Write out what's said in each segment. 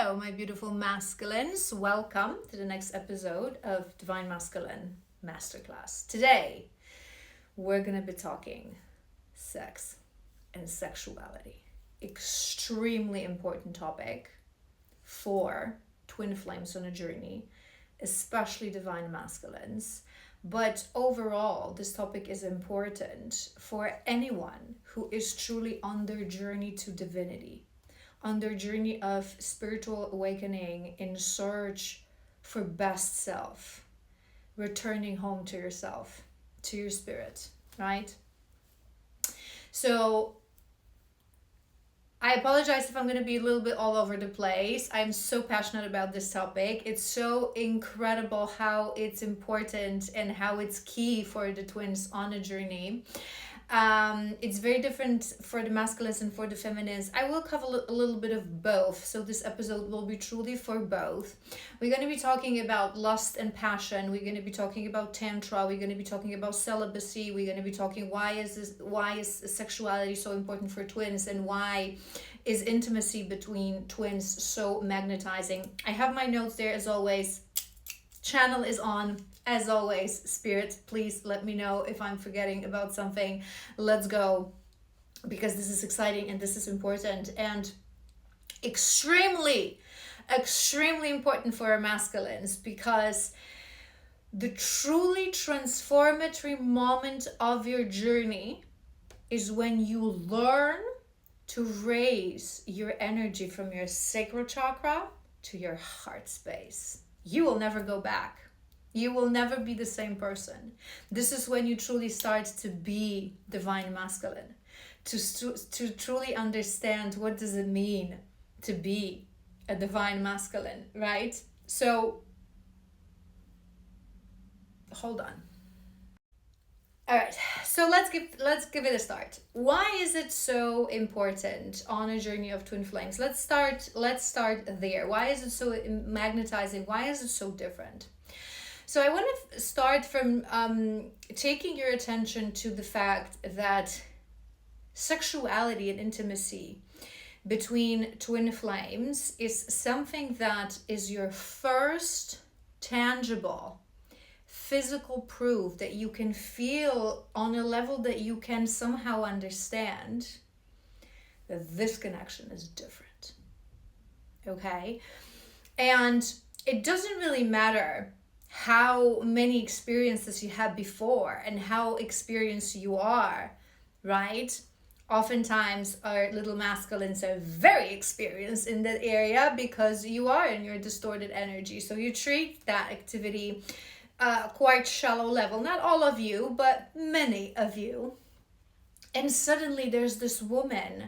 Hello, my beautiful masculines. Welcome to the next episode of Divine Masculine Masterclass. Today, we're going to be talking sex and sexuality. Extremely important topic for twin flames on a journey, especially divine masculines. But overall, this topic is important for anyone who is truly on their journey to divinity, on their journey of spiritual awakening, in search for best self, returning home to yourself, to your spirit, right? So I apologize if I'm going to be a little bit all over the place. I'm so passionate about this topic. It's so incredible how it's important and how it's key for the twins on a journey. It's very different for the masculines and for the feminines. I will cover a little bit of both, so this episode will be truly for both. We're going to be talking about lust and passion. We're going to be talking about tantra. We're going to be talking about celibacy. We're going to be talking why is sexuality so important for twins, and why is intimacy between twins so magnetizing. I have my notes there as always. Channel is on. As always, Spirit, please let me know if I'm forgetting about something. Let's go, because this is exciting and this is important and extremely important for our masculines, because the truly transformatory moment of your journey is when you learn to raise your energy from your sacral chakra to your heart space. You will never go back. You will never be the same person. This is when you truly start to be divine masculine, to truly understand what does it mean to be a divine masculine, right? So, hold on. All right, so let's give it a start. Why is it so important on a journey of twin flames? Let's start there. Why is it so magnetizing? Why is it so different? So I want to start from taking your attention to the fact that sexuality and intimacy between twin flames is something that is your first tangible physical proof that you can feel on a level that you can somehow understand that this connection is different. Okay? And it doesn't really matter how many experiences you had before and how experienced you are, right? Oftentimes our little masculines are very experienced in that area because you are in your distorted energy. So you treat that activity quite shallow level. Not all of you, but many of you. And suddenly there's this woman.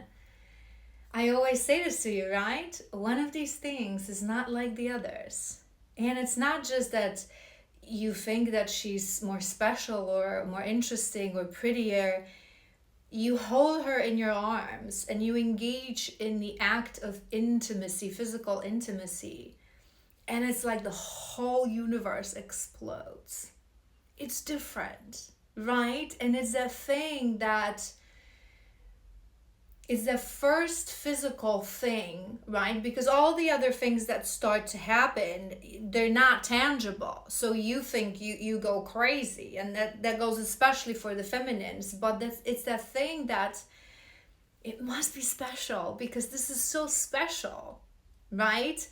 I always say this to you, right? One of these things is not like the others. And it's not just that you think that she's more special or more interesting or prettier. You hold her in your arms and you engage in the act of intimacy, physical intimacy. And it's like the whole universe explodes. It's different, right? And it's that thing that is the first physical thing, right? Because all the other things that start to happen, they're not tangible. So you think you go crazy. And that goes especially for the feminines. But it's that thing that it must be special because this is so special, right?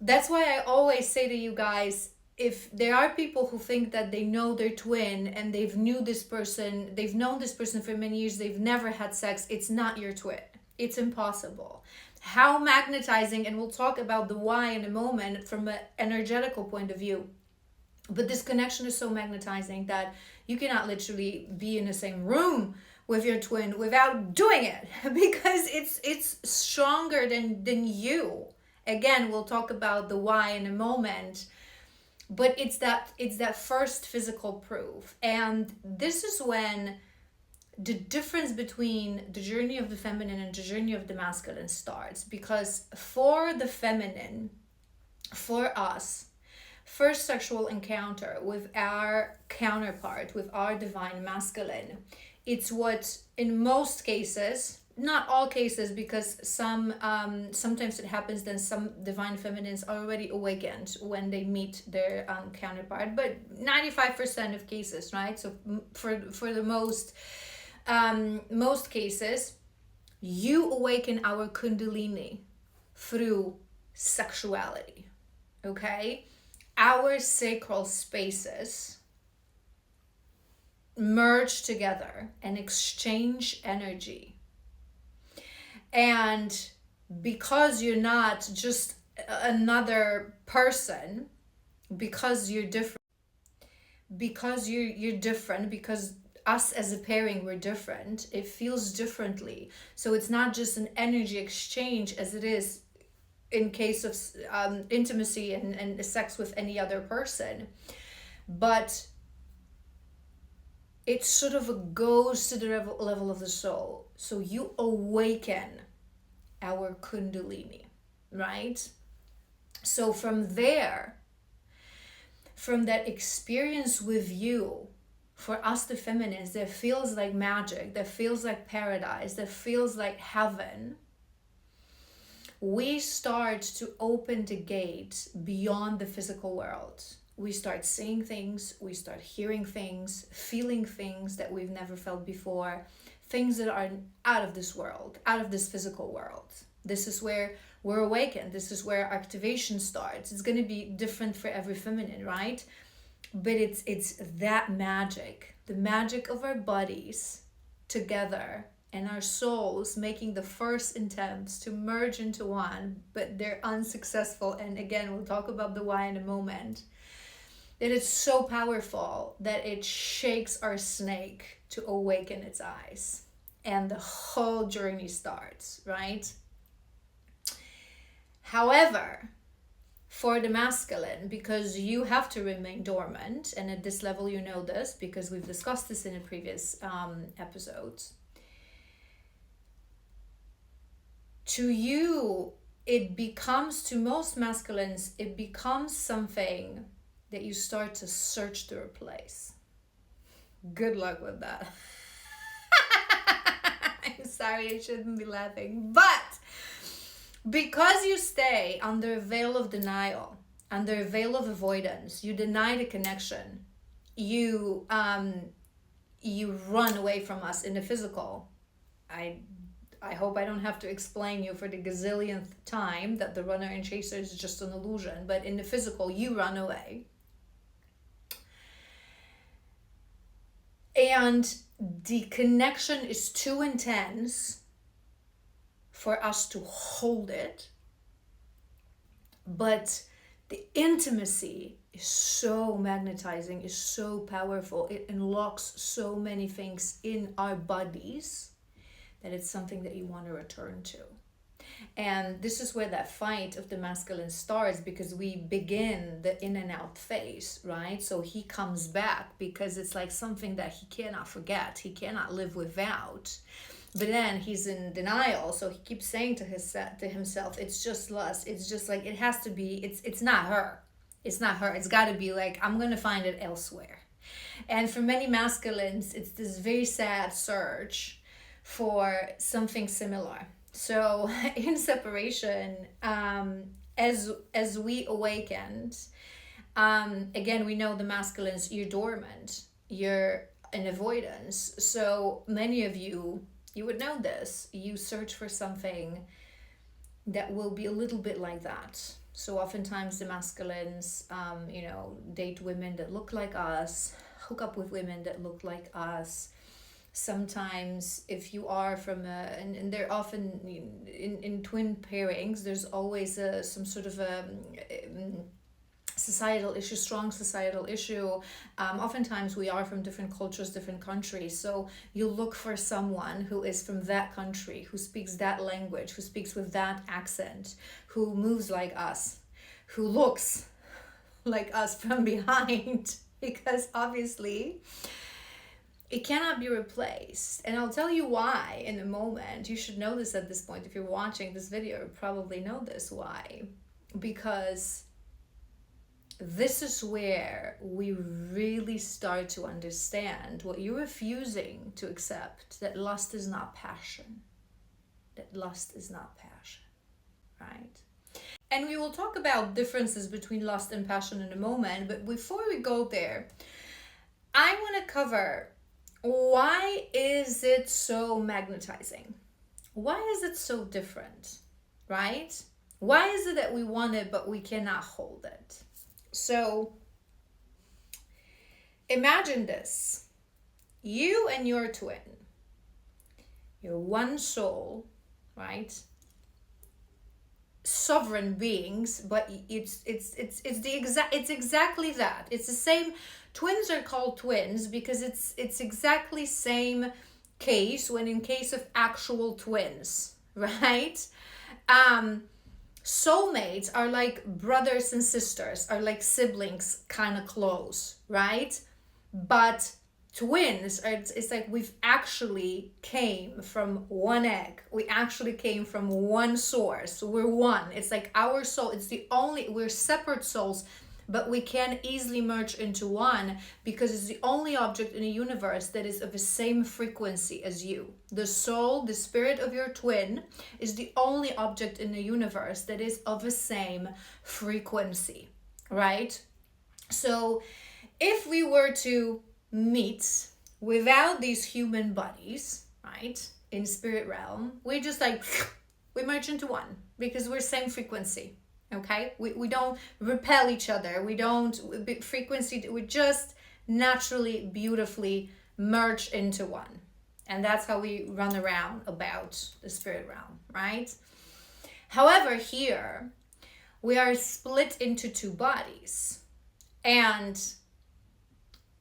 That's why I always say to you guys, if there are people who think that they know their twin and they've known this person for many years, they've never had sex, it's not your twin. It's impossible. How magnetizing, and we'll talk about the why in a moment from an energetical point of view. But this connection is so magnetizing that you cannot literally be in the same room with your twin without doing it because it's stronger than you. Again, we'll talk about the why in a moment. But it's that first physical proof. And this is when the difference between the journey of the feminine and the journey of the masculine starts. Because for the feminine, for us, first sexual encounter with our counterpart, with our divine masculine, it's what in most cases, not all cases, because sometimes it happens, then some divine feminines are already awakened when they meet their counterpart, but 95% of cases, right? So for the most cases, you awaken our kundalini through sexuality. Okay, our sacral spaces merge together and exchange energy. And because you're not just another person, because you're different, because us as a pairing, we're different, it feels differently. So it's not just an energy exchange as it is in case of intimacy and sex with any other person, but it sort of goes to the level of the soul. So you awaken our kundalini, right? So from there, from that experience with you, for us the feminines, that feels like magic, that feels like paradise, that feels like heaven, we start to open the gate beyond the physical world. We start seeing things, we start hearing things, feeling things that we've never felt before, things that are out of this world, out of this physical world. This is where we're awakened. This is where activation starts. It's going to be different for every feminine, right? But it's that magic, the magic of our bodies together and our souls making the first attempts to merge into one, but they're unsuccessful. And again, we'll talk about the why in a moment. That it's so powerful that it shakes our snake to awaken its eyes. And the whole journey starts, right? However, for the masculine, because you have to remain dormant, and at this level you know this because we've discussed this in a previous episodes, to you, it becomes, to most masculines, it becomes something that you start to search to replace. Good luck with that. I'm sorry, I shouldn't be laughing. But because you stay under a veil of denial, under a veil of avoidance, you deny the connection, you run away from us in the physical. I hope I don't have to explain you for the gazillionth time that the runner and chaser is just an illusion, but in the physical, you run away. And the connection is too intense for us to hold it. But the intimacy is so magnetizing, is so powerful. It unlocks so many things in our bodies that it's something that you want to return to. And this is where that fight of the masculine starts, because we begin the in and out phase, right? So he comes back because it's like something that he cannot forget, he cannot live without. But then he's in denial, so he keeps saying to himself, it's just lust, it's just like, it has to be, it's not her. It's not her. It's got to be like, I'm going to find it elsewhere. And for many masculines, it's this very sad search for something similar. So in separation, as we awakened, again, we know the masculines, you're dormant, you're in avoidance. So many of you would know this. You search for something that will be a little bit like that. So oftentimes the masculines, date women that look like us, hook up with women that look like us. Sometimes if you are from and they're often in twin pairings, there's always some sort of a societal issue, strong societal issue. Oftentimes we are from different cultures, different countries, so you look for someone who is from that country, who speaks that language, who speaks with that accent, who moves like us, who looks like us from behind, because obviously it cannot be replaced. And I'll tell you why in a moment. You should know this at this point. If you're watching this video, you probably know this. Why? Because this is where we really start to understand what you're refusing to accept, that lust is not passion. that lust is not passion, right? And we will talk about differences between lust and passion in a moment, but before we go there, I want to cover, why is it so magnetizing? Why is it so different, right? Why is it that we want it but we cannot hold it? So imagine this. You and your twin, you're one soul, right? Sovereign beings, but it's exactly that. It's the same. Twins are called twins because it's exactly same case when in case of actual twins, right? Soulmates are like brothers and sisters, are like siblings, kind of close, right? But twins are, it's like we've actually came from one egg. We actually came from one source. We're one. It's like our soul, it's the only, we're separate souls, but we can easily merge into one because it's the only object in the universe that is of the same frequency as you. The soul, the spirit of your twin, is the only object in the universe that is of the same frequency, right? So if we were to meet without these human bodies, right, in spirit realm, we just like, we merge into one because we're same frequency. Okay, we don't repel each other, we don't frequency, we just naturally beautifully merge into one, and that's how we run around about the spirit realm, right? However, here we are split into two bodies, and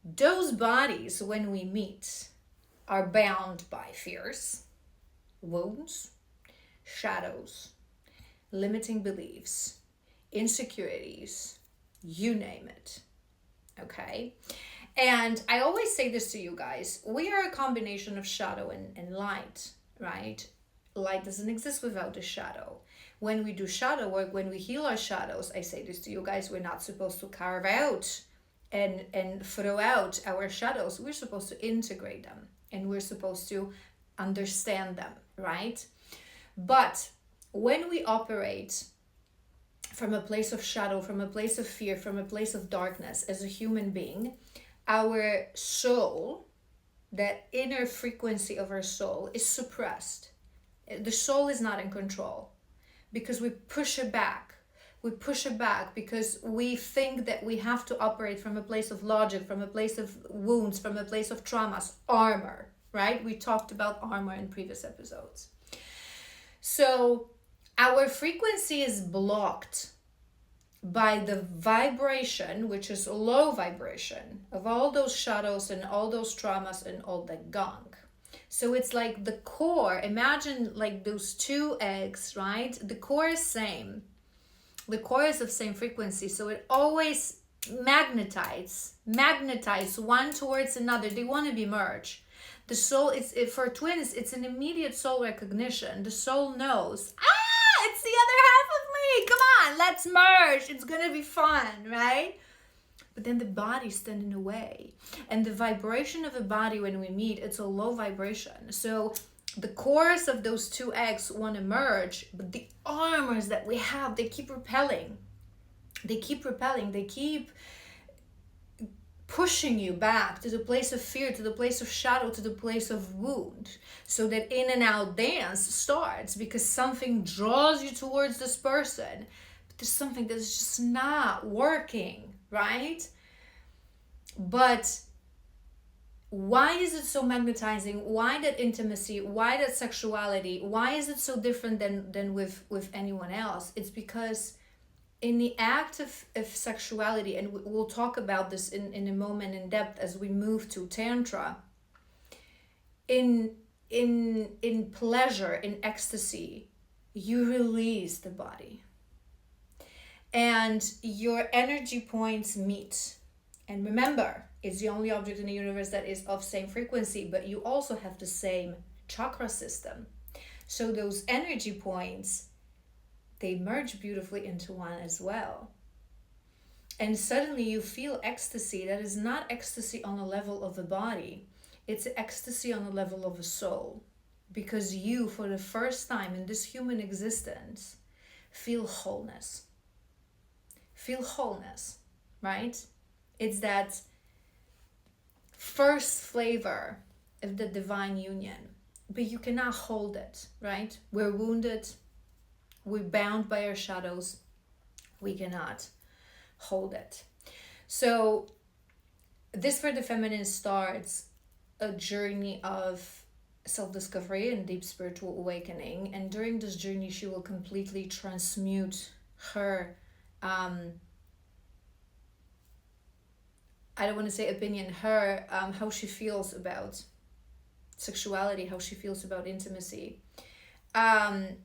those bodies, when we meet, are bound by fears, wounds, shadows, limiting beliefs, insecurities, you name it. Okay? And I always say this to you guys, we are a combination of shadow and light, right? Light doesn't exist without a shadow. When we do shadow work, when we heal our shadows, I say this to you guys, we're not supposed to carve out and throw out our shadows. We're supposed to integrate them, and we're supposed to understand them, right? But when we operate from a place of shadow, from a place of fear, from a place of darkness as a human being, our soul, that inner frequency of our soul, is suppressed. The soul is not in control because we push it back. We push it back because we think that we have to operate from a place of logic, from a place of wounds, from a place of traumas, armor, right? We talked about armor in previous episodes. So our frequency is blocked by the vibration, which is low vibration, of all those shadows and all those traumas and all that gunk. So it's like the core, imagine like those two eggs, right? The core is same. The core is of same frequency, so it always magnetize one towards another. They want to be merged. The soul, for twins, it's an immediate soul recognition. The soul knows, it's the other half of me. Come on, let's merge. It's gonna be fun, right? But then the body's standing in the way. And the vibration of the body when we meet, it's a low vibration. So the cores of those two eggs want to merge, but the armors that we have, they keep repelling. They keep pushing you back to the place of fear, to the place of shadow, to the place of wound. So that in and out dance starts because something draws you towards this person, but there's something that's just not working, right? But why is it so magnetizing? Why that intimacy? Why that sexuality? Why is it so different than with anyone else? It's because in the act of sexuality, and we'll talk about this in a moment in depth as we move to Tantra, in pleasure, in ecstasy, you release the body. And your energy points meet. And remember, it's the only object in the universe that is of same frequency, but you also have the same chakra system. So those energy points, they merge beautifully into one as well. And suddenly you feel ecstasy that is not ecstasy on the level of the body. It's ecstasy on the level of a soul. because you, for the first time in this human existence, feel wholeness. Feel wholeness, right? It's that first flavor of the divine union, but you cannot hold it, right? We're wounded, we're bound by our shadows, we cannot hold it. So this for the feminine starts a journey of self-discovery and deep spiritual awakening, and during this journey she will completely transmute her I don't want to say opinion, her how she feels about sexuality, how she feels about intimacy. And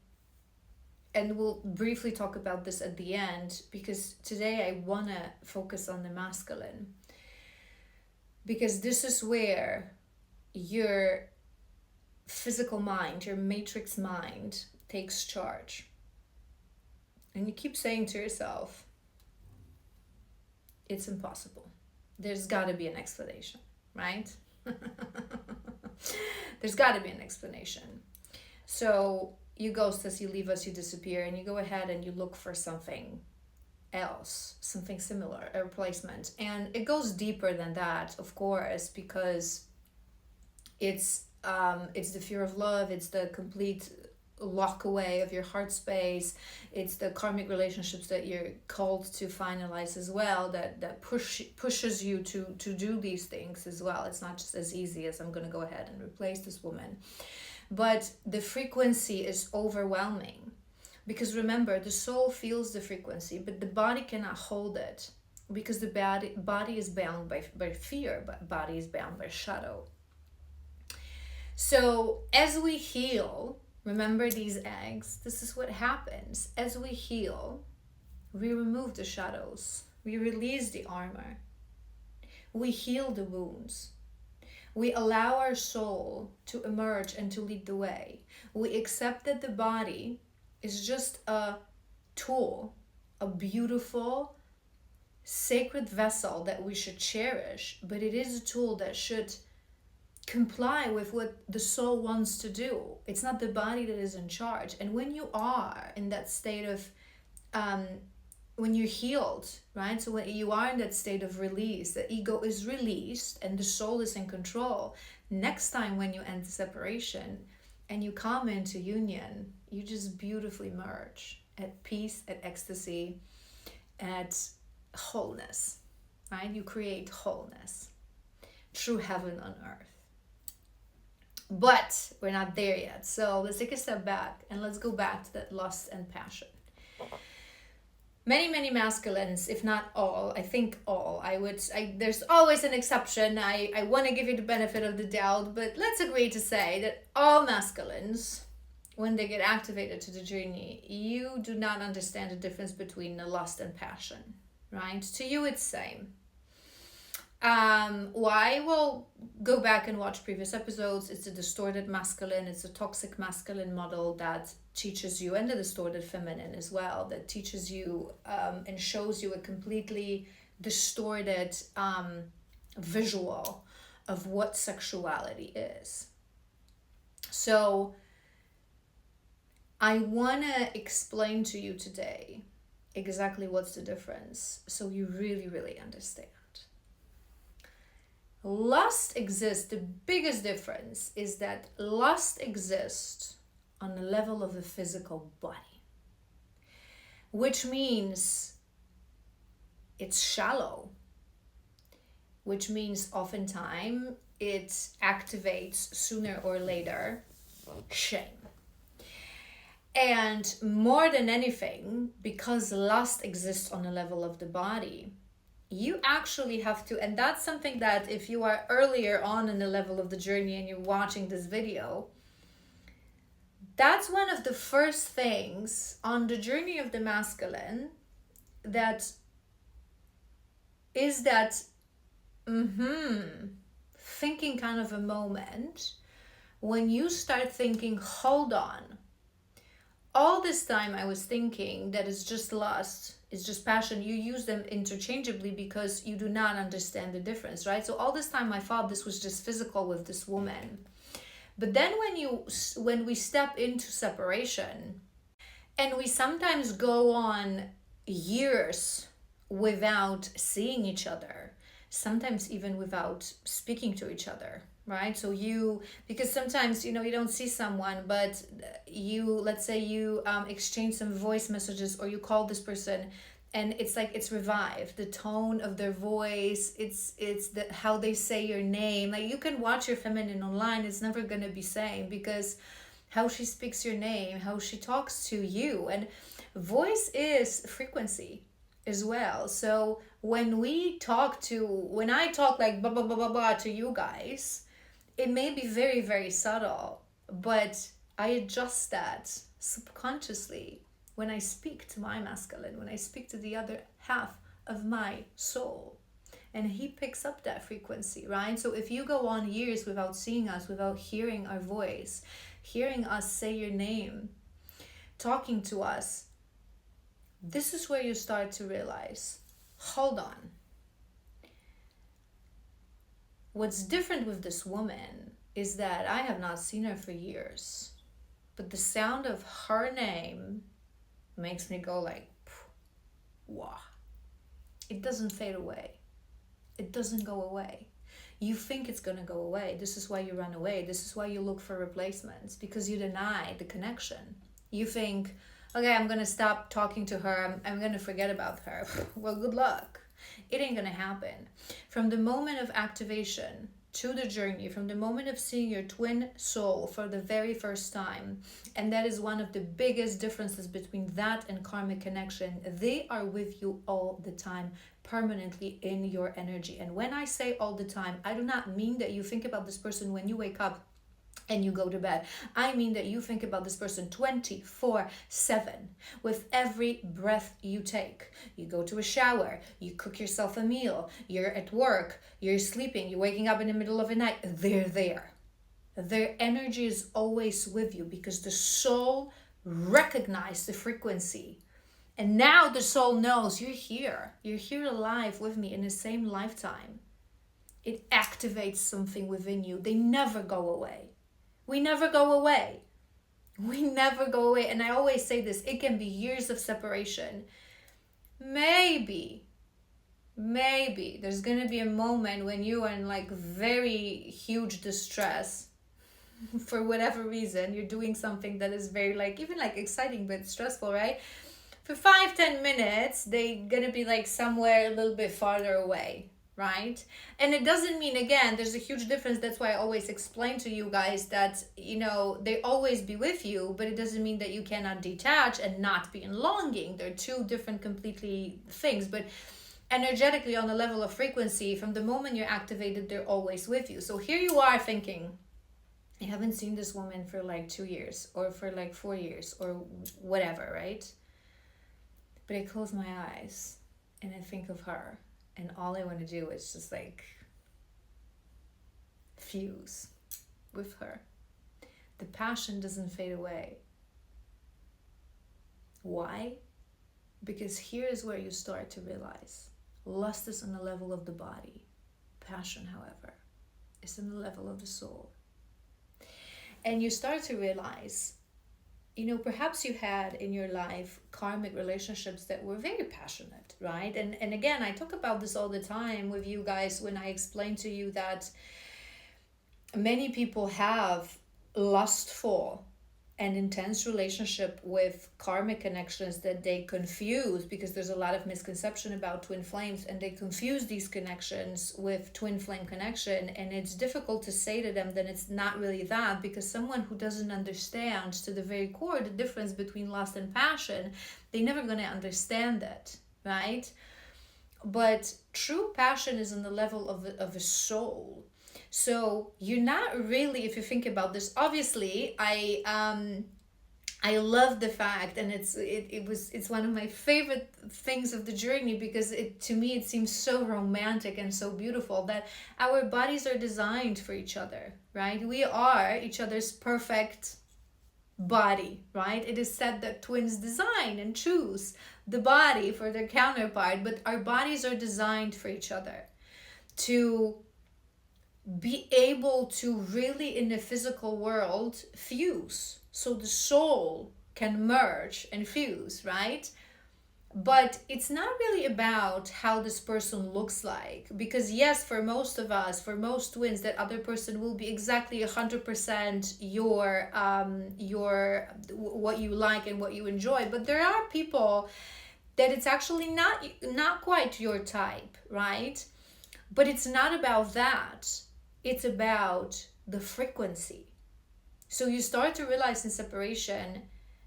we'll briefly talk about this at the end, because today I want to focus on the masculine, because this is where your physical mind, your matrix mind, takes charge. And you keep saying to yourself, it's impossible. There's got to be an explanation, right? There's got to be an explanation. So you ghost us, you leave us, you disappear, and you go ahead and you look for something else, something similar, a replacement. And it goes deeper than that, of course, because it's the fear of love, it's the complete lock away of your heart space, it's the karmic relationships that you're called to finalize as well, that pushes you to do these things as well. It's not just as easy as I'm going to go ahead and replace this woman, but the frequency is overwhelming, because remember, the soul feels the frequency, but the body cannot hold it, because the body is bound by fear, but body is bound by shadow. So as we heal, remember these eggs, this is what happens. As we heal, we remove the shadows, we release the armor, we heal the wounds, we allow our soul to emerge and to lead the way. We accept that the body is just a tool, a beautiful, sacred vessel that we should cherish, but it is a tool that should comply with what the soul wants to do. It's not the body that is in charge. And when you are in that state of when you're healed, right? So when you are in that state of release, the ego is released and the soul is in control. Next time when you enter separation and you come into union, you just beautifully merge at peace, at ecstasy, at wholeness, right? You create wholeness, true heaven on earth. But we're not there yet. So let's take a step back and let's go back to that lust and passion. Many masculines, if not all, I think all, there's always an exception. I want to give you the benefit of the doubt, but let's agree to say that all masculines, when they get activated to the journey, you do not understand the difference between the lust and passion, right? To you, it's same. Why? Well, go back and watch previous episodes. It's a distorted masculine, it's a toxic masculine model that teaches you, and the distorted feminine as well, that teaches you and shows you a completely distorted visual of what sexuality is. So I want to explain to you today exactly what's the difference, so you really understand. Lust exists. The biggest difference is that lust exists on the level of the physical body, which means it's shallow, which means oftentimes it activates sooner or later shame. And more than anything, because lust exists on the level of the body, you actually have to, and that's something that if you are earlier on in the level of the journey and you're watching this video, that's one of the first things on the journey of the masculine that is that thinking kind of a moment when you start thinking, hold on, all this time I was thinking that it's just lust, it's just passion. You use them interchangeably because you do not understand the difference, right? So all this time I thought this was just physical with this woman. But then when we step into separation, and we sometimes go on years without seeing each other, sometimes even without speaking to each other, right? So because sometimes, you don't see someone, but let's say you exchange some voice messages, or you call this person, and it's like it's revived. The tone of their voice, how they say your name. Like, you can watch your feminine online, it's never gonna be same, because how she speaks your name, how she talks to you. And voice is frequency as well. So when I talk like blah blah blah blah blah to you guys, it may be very, very subtle, but I adjust that subconsciously when I speak to my masculine, when I speak to the other half of my soul. And he picks up that frequency, right? So if you go on years without seeing us, without hearing our voice, hearing us say your name, talking to us, this is where you start to realize, hold on. What's different with this woman is that I have not seen her for years, but the sound of her name makes me go like, wow. It doesn't fade away. It doesn't go away. You think it's going to go away. This is why you run away. This is why you look for replacements, because you deny the connection. You think, okay, I'm going to stop talking to her. I'm going to forget about her. Well, good luck. It ain't going to happen. From the moment of activation to the journey, from the moment of seeing your twin soul for the very first time, and that is one of the biggest differences between that and karmic connection. They are with you all the time, permanently in your energy. And when I say all the time, I do not mean that you think about this person when you wake up and you go to bed. I mean that you think about this person 24/7 with every breath you take. You go to a shower, you cook yourself a meal, you're at work, you're sleeping, you're waking up in the middle of the night. They're there. Their energy is always with you, because the soul recognizes the frequency. And now the soul knows you're here. You're here alive with me in the same lifetime. It activates something within you. They never go away. We never go away. We never go away. And I always say this, it can be years of separation. Maybe there's going to be a moment when you are in like very huge distress for whatever reason. You're doing something that is very even exciting but stressful, right? For 5-10 minutes, they're going to be like somewhere a little bit farther away. Right? And it doesn't mean, again, there's a huge difference. That's why I always explain to you guys that, they always be with you, but it doesn't mean that you cannot detach and not be in longing. They're two different completely things. But energetically, on the level of frequency, from the moment you're activated, they're always with you. So here you are thinking, I haven't seen this woman for 2 years or for 4 years or whatever, right? But I close my eyes and I think of her. And all I want to do is just fuse with her. The passion doesn't fade away. Why? Because here's where you start to realize lust is on the level of the body. Passion, however, is on the level of the soul. And you start to realize, perhaps you had in your life karmic relationships that were very passionate, right? And again, I talk about this all the time with you guys when I explain to you that many people have lustful and intense relationship with karmic connections that they confuse, because there's a lot of misconception about twin flames, and they confuse these connections with twin flame connection. And it's difficult to say to them that it's not really that, because someone who doesn't understand to the very core the difference between lust and passion, they're never going to understand that, right? But true passion is on the level of a soul. So you're not really, if you think about this, obviously I love the fact, and it's one of my favorite things of the journey, because to me it seems so romantic and so beautiful that our bodies are designed for each other, right? We are each other's perfect body, right? It is said that twins design and choose the body for their counterpart, but our bodies are designed for each other to be able to really in the physical world fuse, so the soul can merge and fuse, right? But it's not really about how this person looks like, because yes, for most of us, for most twins, that other person will be exactly 100% your what you like and what you enjoy. But there are people that it's actually not quite your type, right? But it's not about that. It's about the frequency. So you start to realize in separation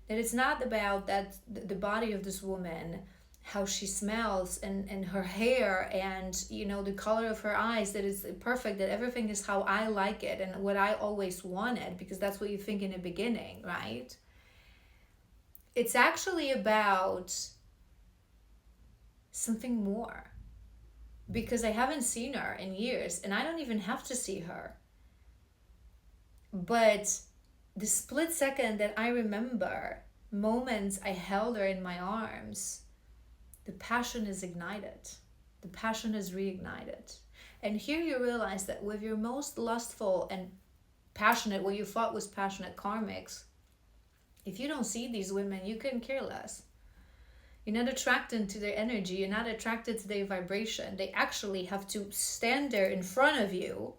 that it's not about that the body of this woman, how she smells, and her hair, and the color of her eyes, that is perfect, that everything is how I like it and what I always wanted, because that's what you think in the beginning, right? It's actually about something more, because I haven't seen her in years and I don't even have to see her. But the split second that I remember moments I held her in my arms, the passion is ignited. The passion is reignited. And here you realize that with your most lustful and passionate, what you thought was passionate karmics, if you don't see these women, you can care less. You're not attracted to their energy. You're not attracted to their vibration. They actually have to stand there in front of you,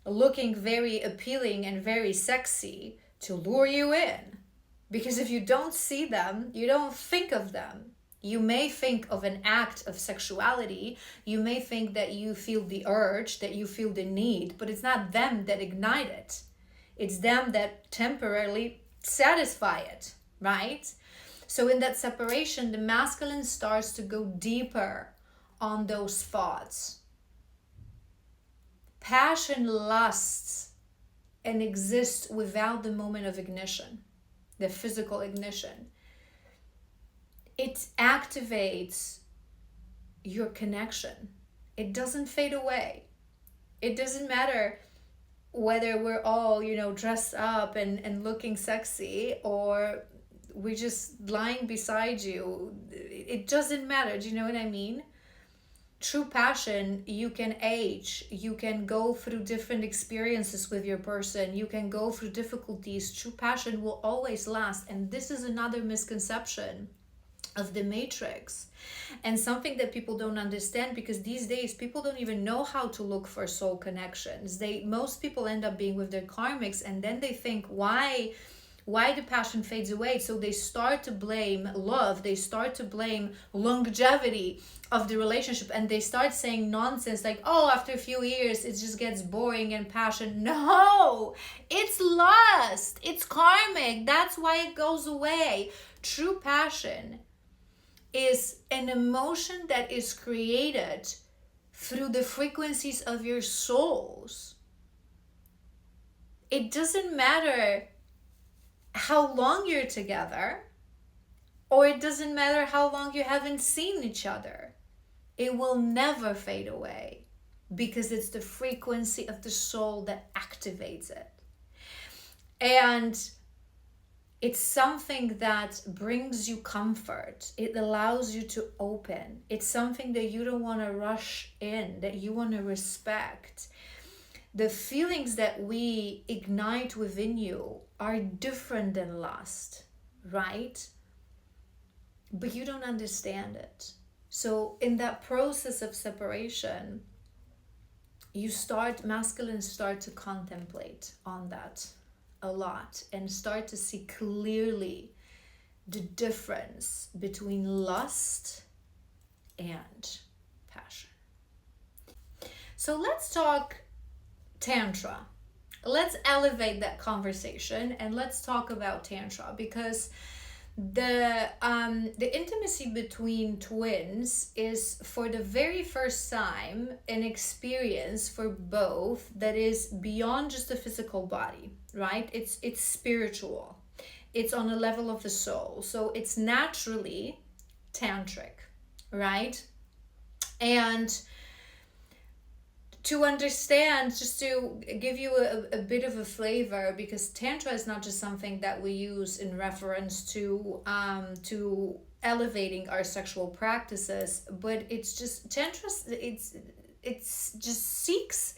looking very appealing and very sexy, to lure you in. Because if you don't see them, you don't think of them. You may think of an act of sexuality. You may think that you feel the urge, that you feel the need, but it's not them that ignite it. It's them that temporarily satisfy it, right? So in that separation, the masculine starts to go deeper on those thoughts. Passion lusts and exists without the moment of ignition, the physical ignition. It activates your connection. It doesn't fade away. It doesn't matter whether we're all, dressed up and looking sexy, or we're just lying beside you. It doesn't matter. Do you know what I mean? True passion, you can age, you can go through different experiences with your person, you can go through difficulties. True passion will always last. And this is another misconception of the matrix, and something that people don't understand, because these days people don't even know how to look for soul connections. Most people end up being with their karmics, and then they think, why the passion fades away. So they start to blame love, they start to blame longevity of the relationship, and they start saying nonsense like, oh, after a few years it just gets boring and passion. No, it's lust, it's karmic, that's why it goes away. True passion is an emotion that is created through the frequencies of your souls. It doesn't matter how long you're together, or it doesn't matter how long you haven't seen each other. It will never fade away, because it's the frequency of the soul that activates it. And it's something that brings you comfort. It allows you to open. It's something that you don't want to rush in, that you want to respect. The feelings that we ignite within you are different than lust, right? But you don't understand it. So in that process of separation, masculines start to contemplate on that a lot and start to see clearly the difference between lust and passion. So let's talk Tantra. Let's elevate that conversation and let's talk about Tantra, because the intimacy between twins is for the very first time an experience for both that is beyond just the physical body, right? It's spiritual. It's on a level of the soul. So it's naturally tantric, right? And to understand, just to give you a bit of a flavor, because Tantra is not just something that we use in reference to elevating our sexual practices, but it's just Tantra, it's just seeks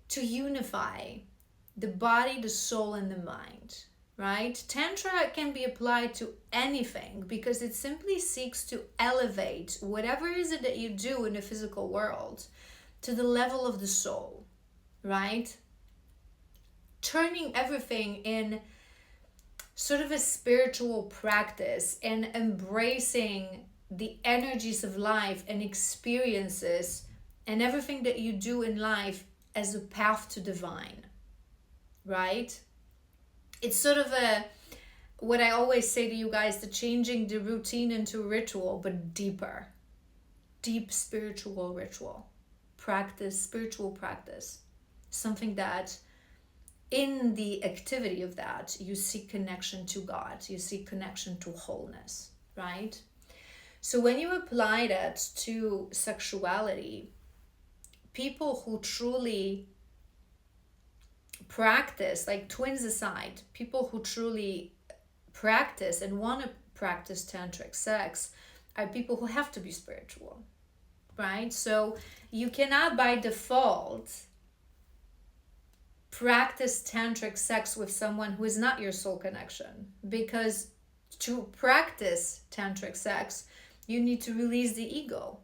to unify the body, the soul, and the mind, right? Tantra can be applied to anything because it simply seeks to elevate whatever is it that you do in the physical world to the level of the soul, right? Turning everything in sort of a spiritual practice and embracing the energies of life and experiences and everything that you do in life as a path to divine, right? It's sort of what I always say to you guys, the changing the routine into ritual, but deeper, deep spiritual ritual practice, spiritual practice, something that in the activity of that, you seek connection to God, you seek connection to wholeness, right? So when you apply that to sexuality, people who truly practice, like twins aside, people who truly practice and want to practice tantric sex are people who have to be spiritual, right? So you cannot by default practice tantric sex with someone who is not your soul connection, because to practice tantric sex you need to release the ego.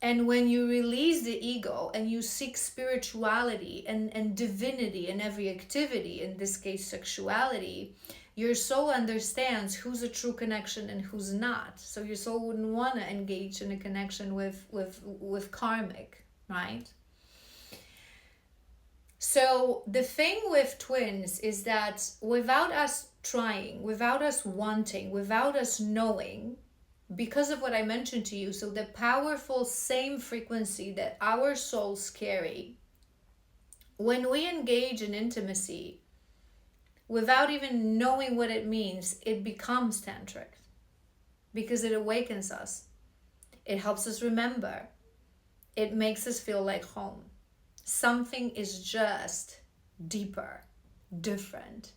And when you release the ego and you seek spirituality and divinity in every activity, in this case sexuality, your soul understands who's a true connection and who's not. So your soul wouldn't want to engage in a connection with karmic, right? So the thing with twins is that without us trying, without us wanting, without us knowing, because of what I mentioned to you, so the powerful same frequency that our souls carry, when we engage in intimacy, without even knowing what it means, it becomes tantric because it awakens us. It helps us remember. It makes us feel like home. Something is just deeper, different.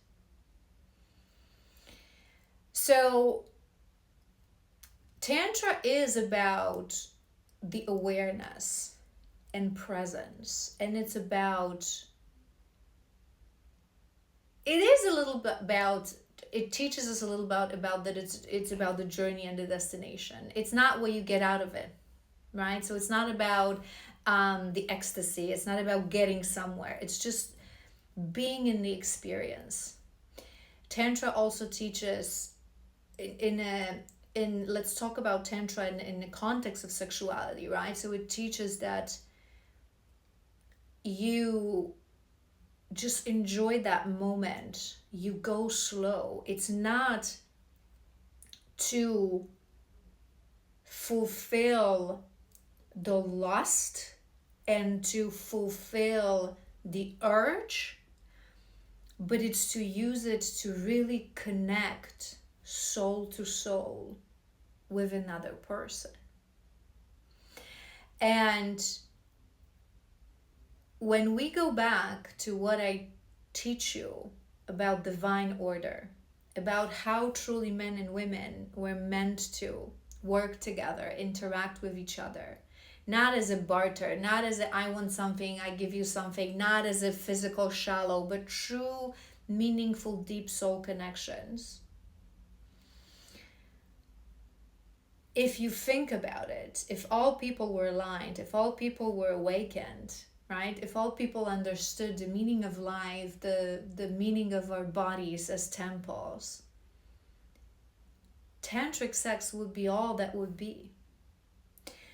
So Tantra is about the awareness and presence, and it is a little bit about, it teaches us a little about that it's about the journey and the destination. It's not what you get out of it, right? So it's not about the ecstasy. It's not about getting somewhere. It's just being in the experience. Tantra also teaches let's talk about Tantra in the context of sexuality, right? So it teaches that you just enjoy that moment. You go slow. It's not to fulfill the lust and to fulfill the urge, but it's to use it to really connect soul to soul with another person. And when we go back to what I teach you about divine order, about how truly men and women were meant to work together, interact with each other, not as a barter, not as a I want something, I give you something, not as a physical shallow, but true, meaningful, deep soul connections. If you think about it, if all people were aligned, if all people were awakened, right? If all people understood the meaning of life, the meaning of our bodies as temples, tantric sex would be all that would be.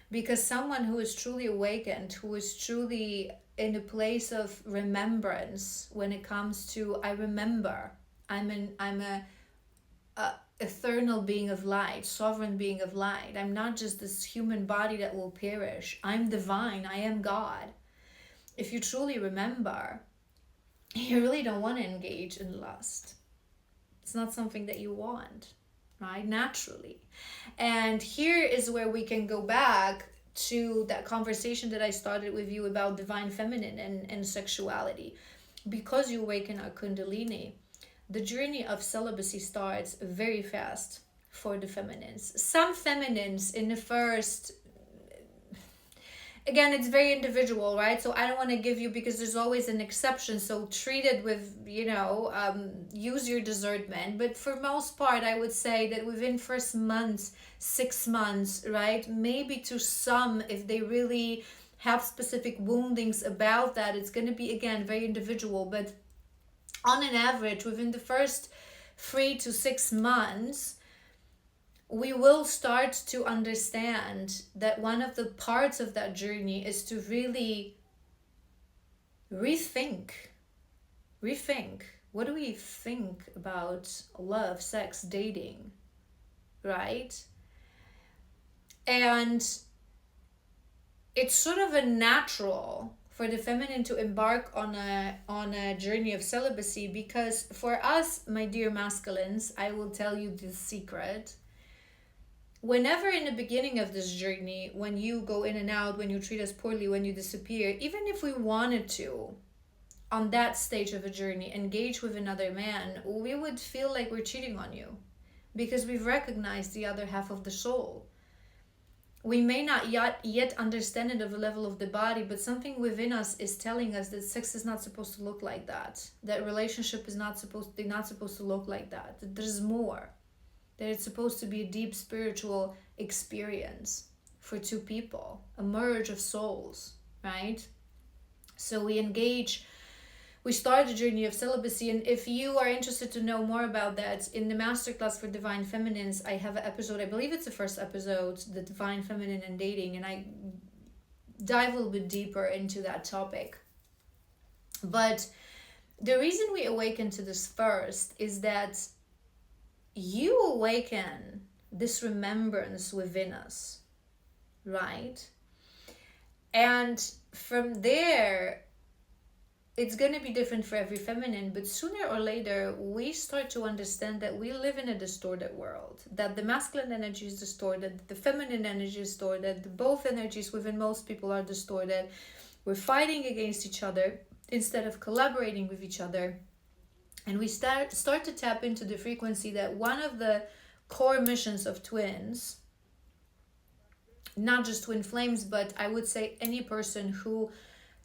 Because someone who is truly awakened, who is truly in a place of remembrance when it comes to, I remember, I'm a eternal being of light, sovereign being of light. I'm not just this human body that will perish. I'm divine. I am God. If you truly remember, you really don't want to engage in lust. It's not something that you want, right? Naturally. And here is where we can go back to that conversation that I started with you about divine feminine and sexuality. Because you awaken our kundalini, the journey of celibacy starts very fast for the feminines. Some feminines in the first again, it's very individual, right? So I don't want to give you, because there's always an exception, so treat it with, use your discernment. But for most part, I would say that within first months, 6 months, right, maybe to some, if they really have specific woundings about that, it's going to be, again, very individual. But on an average, within the first 3 to 6 months, we will start to understand that one of the parts of that journey is to really rethink. What do we think about love, sex, dating, right? And it's sort of a natural for the feminine to embark on a journey of celibacy, because for us, my dear masculines, I will tell you the secret. Whenever in the beginning of this journey, when you go in and out, when you treat us poorly, when you disappear, even if we wanted to, on that stage of a journey, engage with another man, we would feel like we're cheating on you, because we've recognized the other half of the soul. We may not yet understand it at the level of the body, but something within us is telling us that sex is not supposed to look like that. That relationship is not supposed to look like that. That there's more. That it's supposed to be a deep spiritual experience for two people, a merge of souls, right? So we start a journey of celibacy. And if you are interested to know more about that, in the masterclass for Divine Feminines, I have an episode, I believe it's the first episode, the Divine Feminine and Dating, and I dive a little bit deeper into that topic. But the reason we awaken to this first is that you awaken this remembrance within us, right? And from there, it's going to be different for every feminine, but sooner or later, we start to understand that we live in a distorted world, that the masculine energy is distorted, the feminine energy is distorted, both energies within most people are distorted. We're fighting against each other instead of collaborating with each other. And we start to tap into the frequency that one of the core missions of twins, not just twin flames, but I would say any person who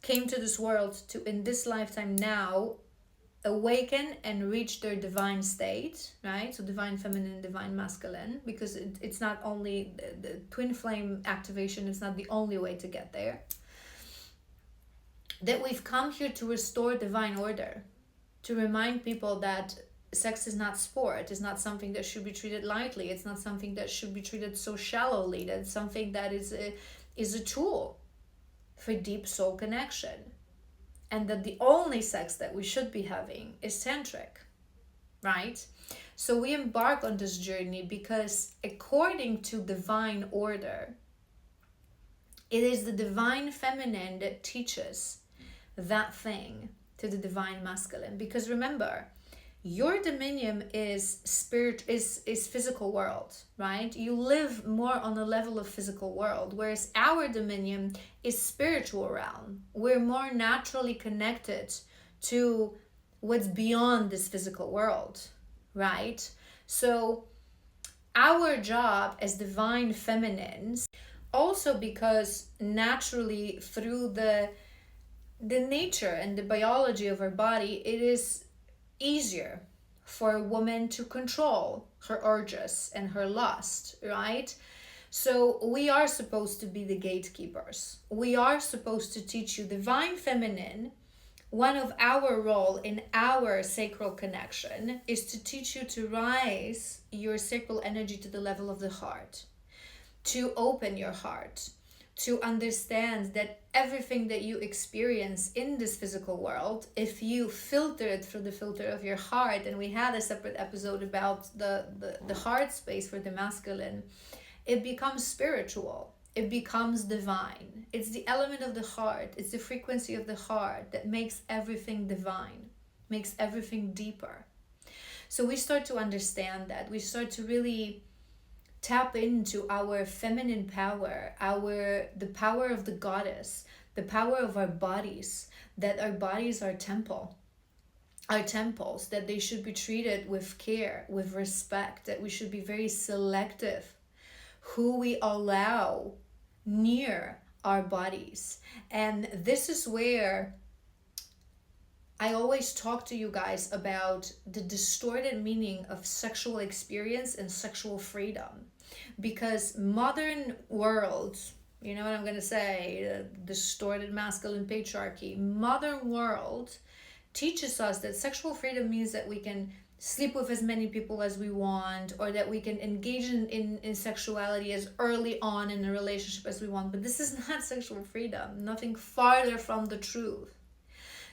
came to this world to, in this lifetime now, awaken and reach their divine state, right? So divine feminine, divine masculine, because it's not only the twin flame activation, it's not the only way to get there. That we've come here to restore divine order, to remind people that sex is not sport, it's not something that should be treated lightly, it's not something that should be treated so shallowly, that's something that is a tool for deep soul connection. And that the only sex that we should be having is tantric, right? So we embark on this journey because according to divine order, it is the divine feminine that teaches that thing to the divine masculine. Because remember, your dominion is physical world, right? You live more on a level of physical world, whereas our dominion is spiritual realm. We're more naturally connected to what's beyond this physical world, right? So our job as divine feminines, also because naturally through the nature and the biology of our body, it is easier for a woman to control her urges and her lust, right? So we are supposed to be the gatekeepers. We are supposed to teach you divine feminine. One of our role in our sacral connection is to teach you to rise your sacral energy to the level of the heart, to open your heart, to understand that everything that you experience in this physical world, if you filter it through the filter of your heart, and we had a separate episode about the heart space for the masculine, it becomes spiritual, it becomes divine. It's the element of the heart, it's the frequency of the heart that makes everything divine, makes everything deeper. So we start to understand that, we start to really tap into our feminine power, the power of the goddess, the power of our bodies, that our bodies are our temples, that they should be treated with care, with respect, that we should be very selective who we allow near our bodies. And this is where I always talk to you guys about the distorted meaning of sexual experience and sexual freedom. Because modern world, you know what I'm going to say, the distorted masculine patriarchy, modern world teaches us that sexual freedom means that we can sleep with as many people as we want, or that we can engage in sexuality as early on in a relationship as we want. But this is not sexual freedom. Nothing farther from the truth.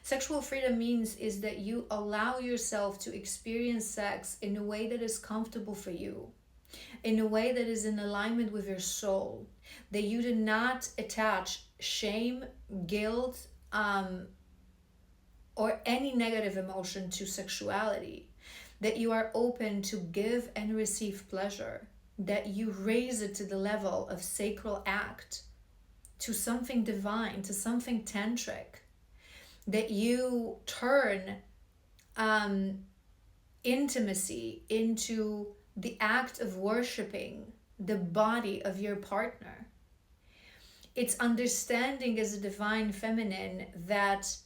Sexual freedom means is that you allow yourself to experience sex in a way that is comfortable for you, in a way that is in alignment with your soul, that you do not attach shame, guilt, or any negative emotion to sexuality, that you are open to give and receive pleasure, that you raise it to the level of sacral act, to something divine, to something tantric, that you turn intimacy into the act of worshiping the body of your partner. It's understanding as a divine feminine that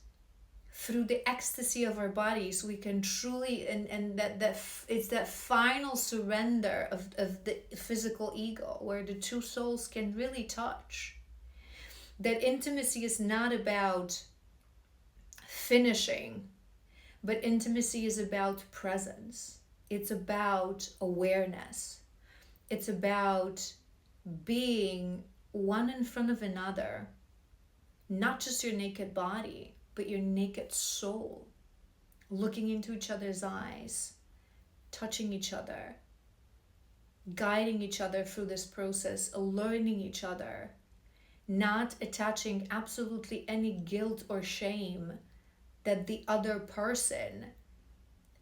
through the ecstasy of our bodies we can truly, and that it's that final surrender of the physical ego where the two souls can really touch. That intimacy is not about finishing, but intimacy is about presence. It's about awareness. It's about being one in front of another, not just your naked body, but your naked soul, looking into each other's eyes, touching each other, guiding each other through this process, learning each other, not attaching absolutely any guilt or shame that the other person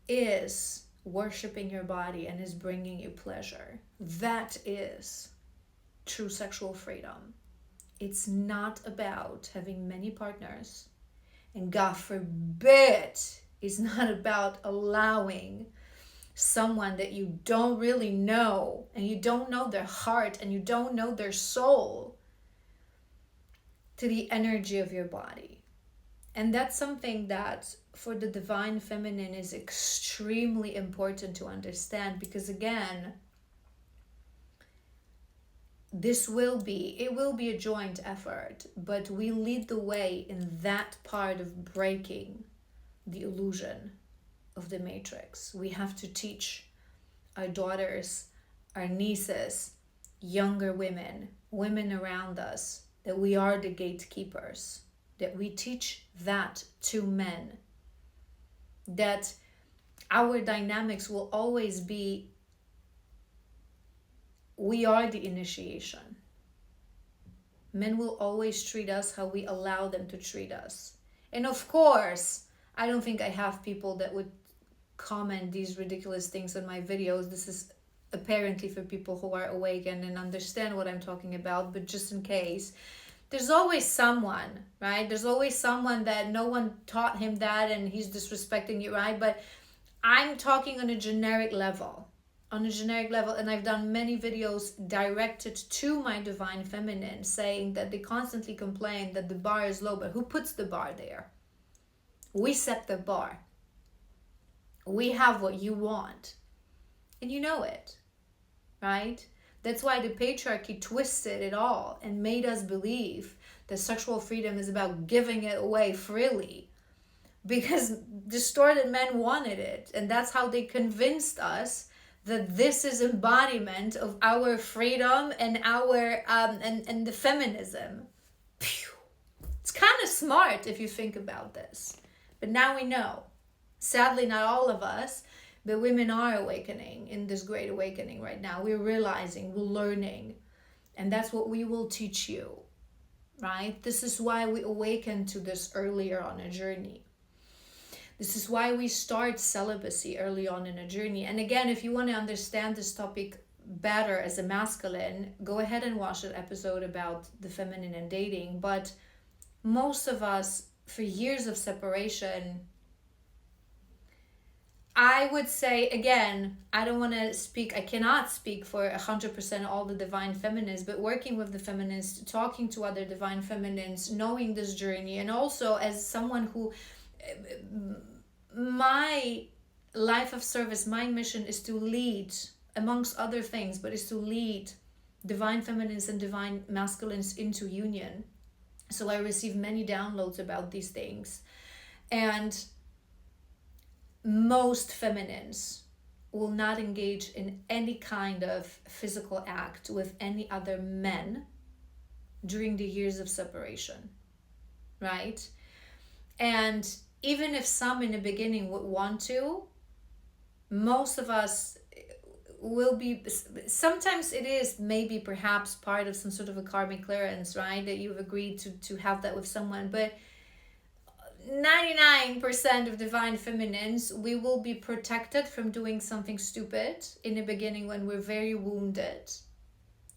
is worshiping your body and is bringing you pleasure. That is true sexual freedom. It's not about having many partners. And God forbid, it's not about allowing someone that you don't really know, and you don't know their heart, and you don't know their soul, to the energy of your body. And that's something that for the divine feminine is extremely important to understand, because again, it will be a joint effort, but we lead the way in that part of breaking the illusion of the matrix. We have to teach our daughters, our nieces, younger women, women around us, that we are the gatekeepers, that we teach that to men, that our dynamics will always be, we are the initiation. Men will always treat us how we allow them to treat us. And of course, I don't think I have people that would comment these ridiculous things on my videos. This is apparently for people who are awakened and understand what I'm talking about, but just in case, there's always someone, right? There's always someone that no one taught him that and he's disrespecting you, right? But I'm talking on a generic level. And I've done many videos directed to my divine feminine, saying that they constantly complain that the bar is low, but who puts the bar there? We set the bar. We have what you want, and you know it, right? That's why the patriarchy twisted it all and made us believe that sexual freedom is about giving it away freely, because distorted men wanted it, and that's how they convinced us that this is embodiment of our freedom and our and the feminism. Pew. It's kind of smart if you think about this, but now we know. Sadly, not all of us, but women are awakening in this great awakening right now. We're realizing, we're learning, and that's what we will teach you, right? This is why we awaken to this earlier on a journey. This is why we start celibacy early on in a journey. And again, if you want to understand this topic better as a masculine, go ahead and watch that episode about the feminine and dating. But most of us, for years of separation, I would say, again, I don't want to speak, I cannot speak for 100% all the divine feminines, but working with the feminists, talking to other divine feminines, knowing this journey, and also as someone who, my life of service, my mission is to lead, amongst other things, but is to lead divine feminines and divine masculines into union. So I receive many downloads about these things. And most feminines will not engage in any kind of physical act with any other men during the years of separation, right? And even if some in the beginning would want to, most of us will be, sometimes it is maybe perhaps part of some sort of a karmic clearance, right, that you've agreed to have that with someone, but 99% of divine feminines, we will be protected from doing something stupid in the beginning when we're very wounded,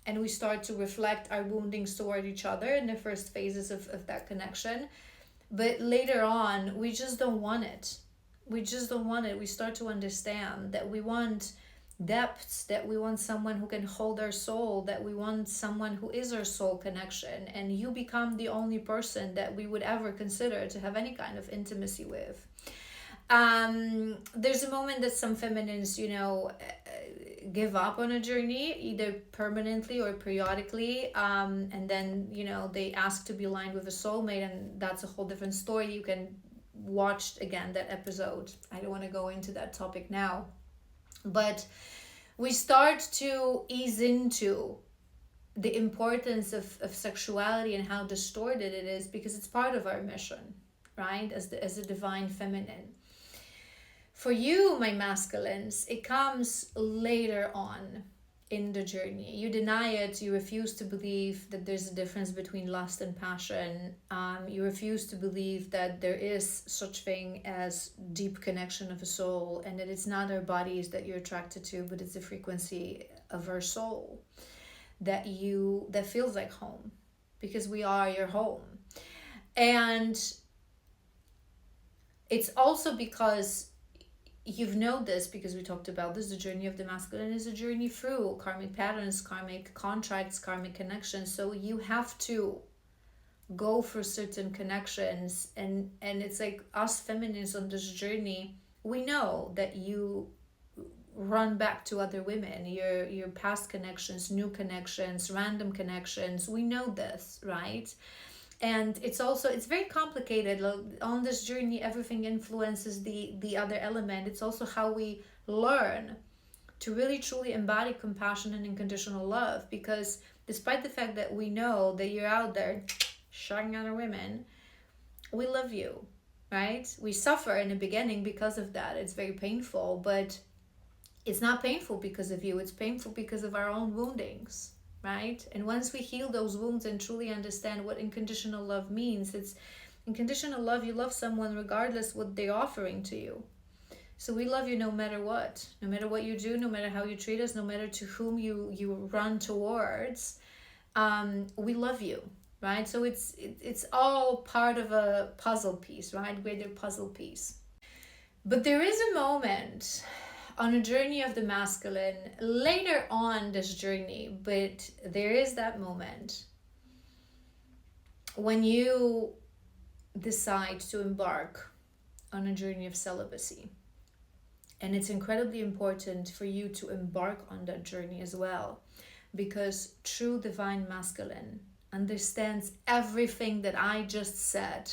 and we start to reflect our woundings toward each other in the first phases of that connection. But later on, we just don't want it. We just don't want it. We start to understand that we want depths, that we want someone who can hold our soul, that we want someone who is our soul connection, and you become the only person that we would ever consider to have any kind of intimacy with. There's a moment that some feminines, give up on a journey, either permanently or periodically, and then they ask to be aligned with a soulmate, and that's a whole different story. You can watch again that episode. I don't want to go into that topic now. But we start to ease into the importance of sexuality and how distorted it is, because it's part of our mission, right? As a divine feminine. For you, my masculines, it comes later on in the journey. You deny it. You refuse to believe that there's a difference between lust and passion. You refuse to believe that there is such thing as deep connection of a soul, and that it's not our bodies that you're attracted to, but it's the frequency of our soul that feels like home, because we are your home. And it's also because you've known this, because we talked about this, the journey of the masculine is a journey through karmic patterns, karmic contracts, karmic connections. So you have to go for certain connections, and it's like us feminines on this journey, we know that you run back to other women, your past connections, new connections, random connections. We know this, right? And it's very complicated. On this journey, everything influences the other element. It's also how we learn to really truly embody compassion and unconditional love, because despite the fact that we know that you're out there shagging other women, we love you, right? We suffer in the beginning because of that. It's very painful, but it's not painful because of you. It's painful because of our own woundings, right? And once we heal those wounds and truly understand what unconditional love means, it's unconditional love. You love someone regardless what they're offering to you. So we love you no matter what you do, no matter how you treat us, no matter to whom you run towards. We love you, right? So it's all part of a puzzle piece, right? Greater puzzle piece. But there is a moment on a journey of the masculine later on this journey, but there is that moment when you decide to embark on a journey of celibacy. And it's incredibly important for you to embark on that journey as well, because true divine masculine understands everything that I just said,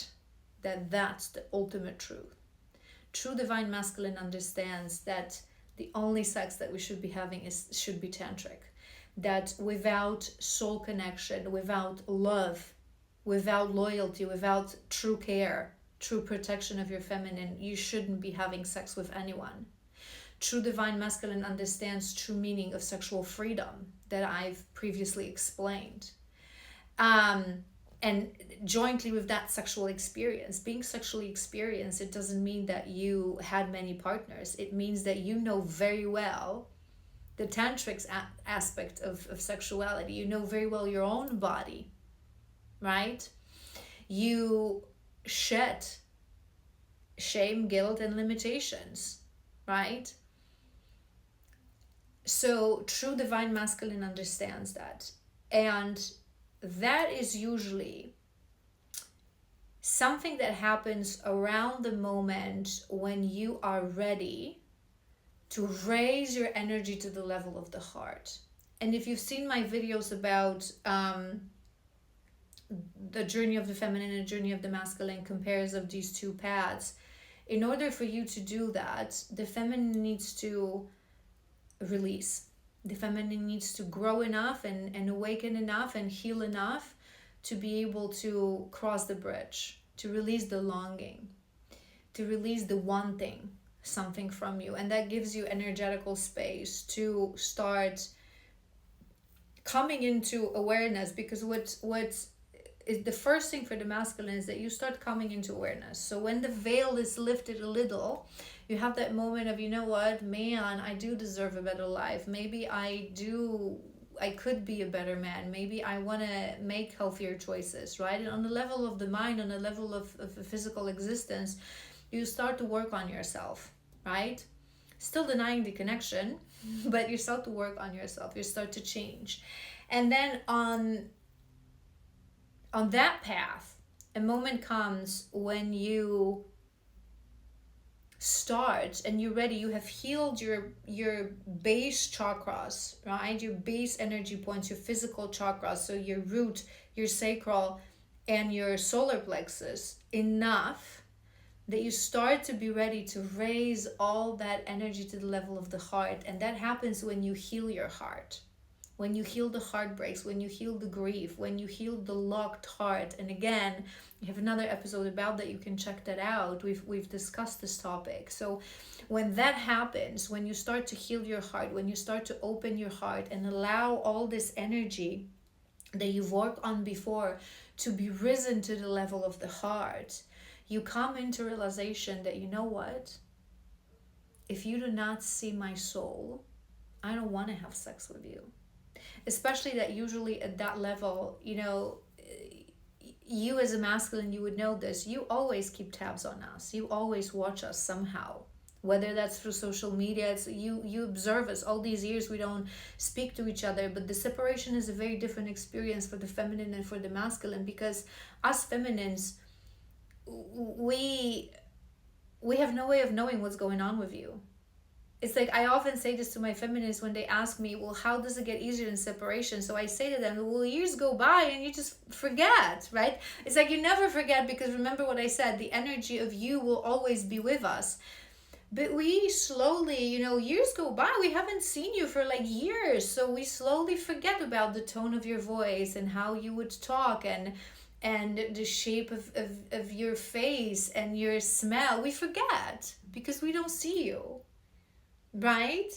that's the ultimate truth. True divine masculine understands that the only sex that we should be having should be tantric. That without soul connection, without love, without loyalty, without true care, true protection of your feminine, you shouldn't be having sex with anyone. True divine masculine understands true meaning of sexual freedom that I've previously explained. And jointly with that sexual experience, being sexually experienced, it doesn't mean that you had many partners. It means that you know very well the tantric aspect of sexuality. You know very well your own body, right? You shed shame, guilt, and limitations right? So true divine masculine understands that. And that is usually something that happens around the moment when you are ready to raise your energy to the level of the heart. And if you've seen my videos about the journey of the feminine and journey of the masculine, compares of these two paths, in order for you to do that, the feminine needs to release. The feminine needs to grow enough and awaken enough and heal enough to be able to cross the bridge, to release the longing, to release the wanting something from you. And that gives you energetical space to start coming into awareness, because what is the first thing for the masculine is that you start coming into awareness. So when the veil is lifted a little, you have that moment of, you know what, man, I do deserve a better life. Maybe I could be a better man. Maybe I want to make healthier choices, right? And on the level of the mind, on the level of physical existence, you start to work on yourself, right? Still denying the connection, but you start to work on yourself. You start to change. And then on that path, a moment comes when you start and you're ready. You have healed your base chakras, right? Your base energy points, your physical chakras, so your root, your sacral, and your solar plexus, enough that you start to be ready to raise all that energy to the level of the heart. And that happens when you heal your heart, when you heal the heartbreaks, when you heal the grief, when you heal the locked heart. And again, we have another episode about that. You can check that out. We've discussed this topic. So when that happens, when you start to heal your heart, when you start to open your heart and allow all this energy that you've worked on before to be risen to the level of the heart, you come into realization that, you know what? If you do not see my soul, I don't want to have sex with you. Especially that usually at that level, you know, you as a masculine, you would know this. You always keep tabs on us. You always watch us somehow. Whether that's through social media, it's you observe us. All these years we don't speak to each other, but the separation is a very different experience for the feminine and for the masculine, because us feminines, we have no way of knowing what's going on with you. It's like, I often say this to my feminists when they ask me, well, how does it get easier in separation? So I say to them, well, years go by and you just forget, right? It's like you never forget, because remember what I said, the energy of you will always be with us. But we slowly, you know, years go by, we haven't seen you for like years. So we slowly forget about the tone of your voice and how you would talk and the shape of your face and your smell. We forget because we don't see you. Right?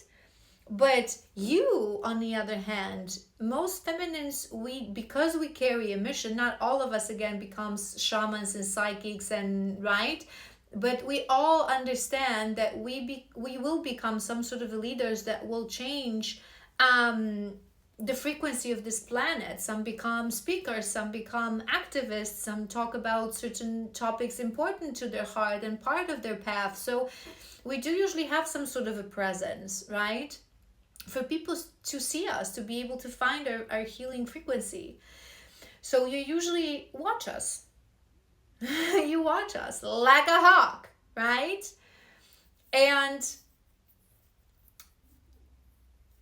But you, on the other hand, most feminines, because we carry a mission, not all of us again becomes shamans and psychics, and right, but we all understand that we will become some sort of leaders that will change the frequency of this planet. Some become speakers, some become activists, some talk about certain topics important to their heart and part of their path. So we do usually have some sort of a presence, right? For people to see us, to be able to find our healing frequency. So you usually watch us. You watch us like a hawk, right? And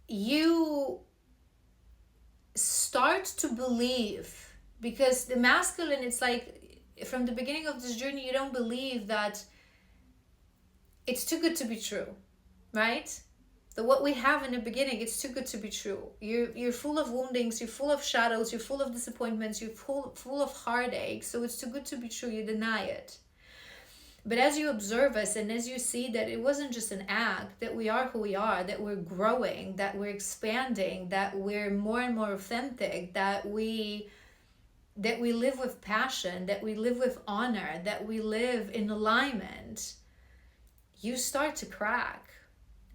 you start to believe, because the masculine, it's like from the beginning of this journey, you don't believe that it's too good to be true, right? That what we have in the beginning, it's too good to be true. You're full of woundings, you're full of shadows, you're full of disappointments, you're full of heartache. So it's too good to be true. You deny it. But as you observe us and as you see that it wasn't just an act, that we are who we are, that we're growing, that we're expanding, that we're more and more authentic, that we live with passion, that we live with honor, that we live in alignment, you start to crack.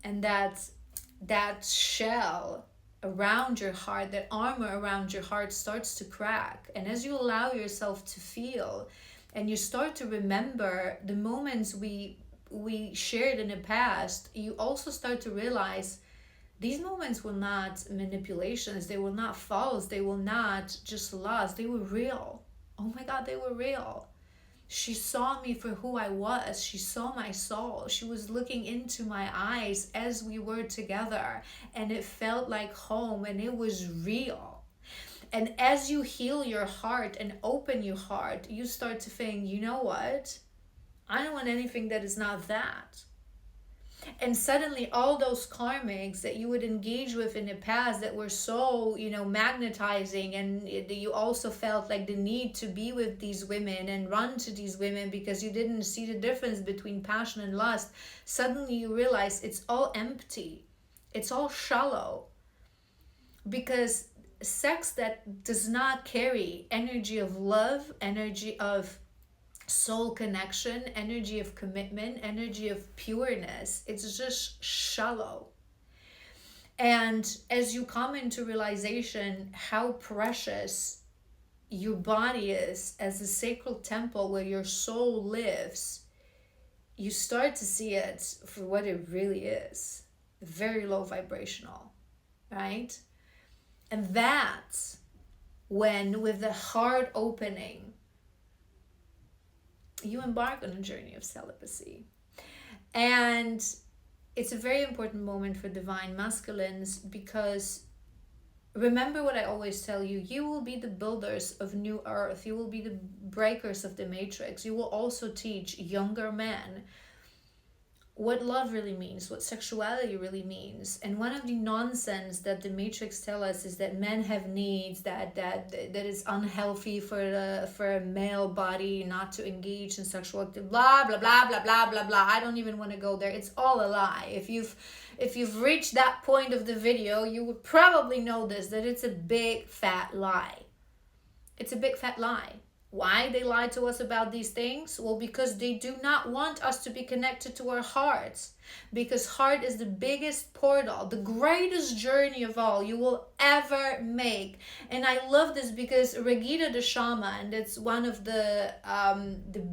And that shell around your heart, that armor around your heart starts to crack. And as you allow yourself to feel, and you start to remember the moments we we shared in the past, you also start to realize these moments were not manipulations, they were not false, they were not just lies, they were real. Oh my God, they were real. She saw me for who I was. She saw my soul. She was looking into my eyes as we were together, and it felt like home, and it was real. And as you heal your heart and open your heart, you start to think, you know what? I don't want anything that is not that. And suddenly all those karmics that you would engage with in the past that were so, magnetizing, and you also felt like the need to be with these women and run to these women because you didn't see the difference between passion and lust, suddenly you realize it's all empty. It's all shallow. Because sex that does not carry energy of love, energy of soul connection, energy of commitment, energy of pureness, it's just shallow. And as you come into realization how precious your body is as a sacred temple where your soul lives, you start to see it for what it really is, very low vibrational, right? And that's when, with the heart opening, you embark on a journey of celibacy. And it's a very important moment for divine masculines, because remember what I always tell you, you will be the builders of new earth. You will be the breakers of the matrix. You will also teach younger men what love really means, what sexuality really means. And one of the nonsense that the matrix tell us is that men have needs, that is unhealthy for a male body not to engage in sexual activity, blah blah blah blah blah blah blah. I don't even want to go there. It's all a lie. If you've reached that point of the video, you would probably know this, that it's a big fat lie. It's a big fat lie. Why they lie to us about these things? Well, because they do not want us to be connected to our hearts. Because heart is the biggest portal, the greatest journey of all you will ever make. And I love this because Regina the Shaman, that's one of the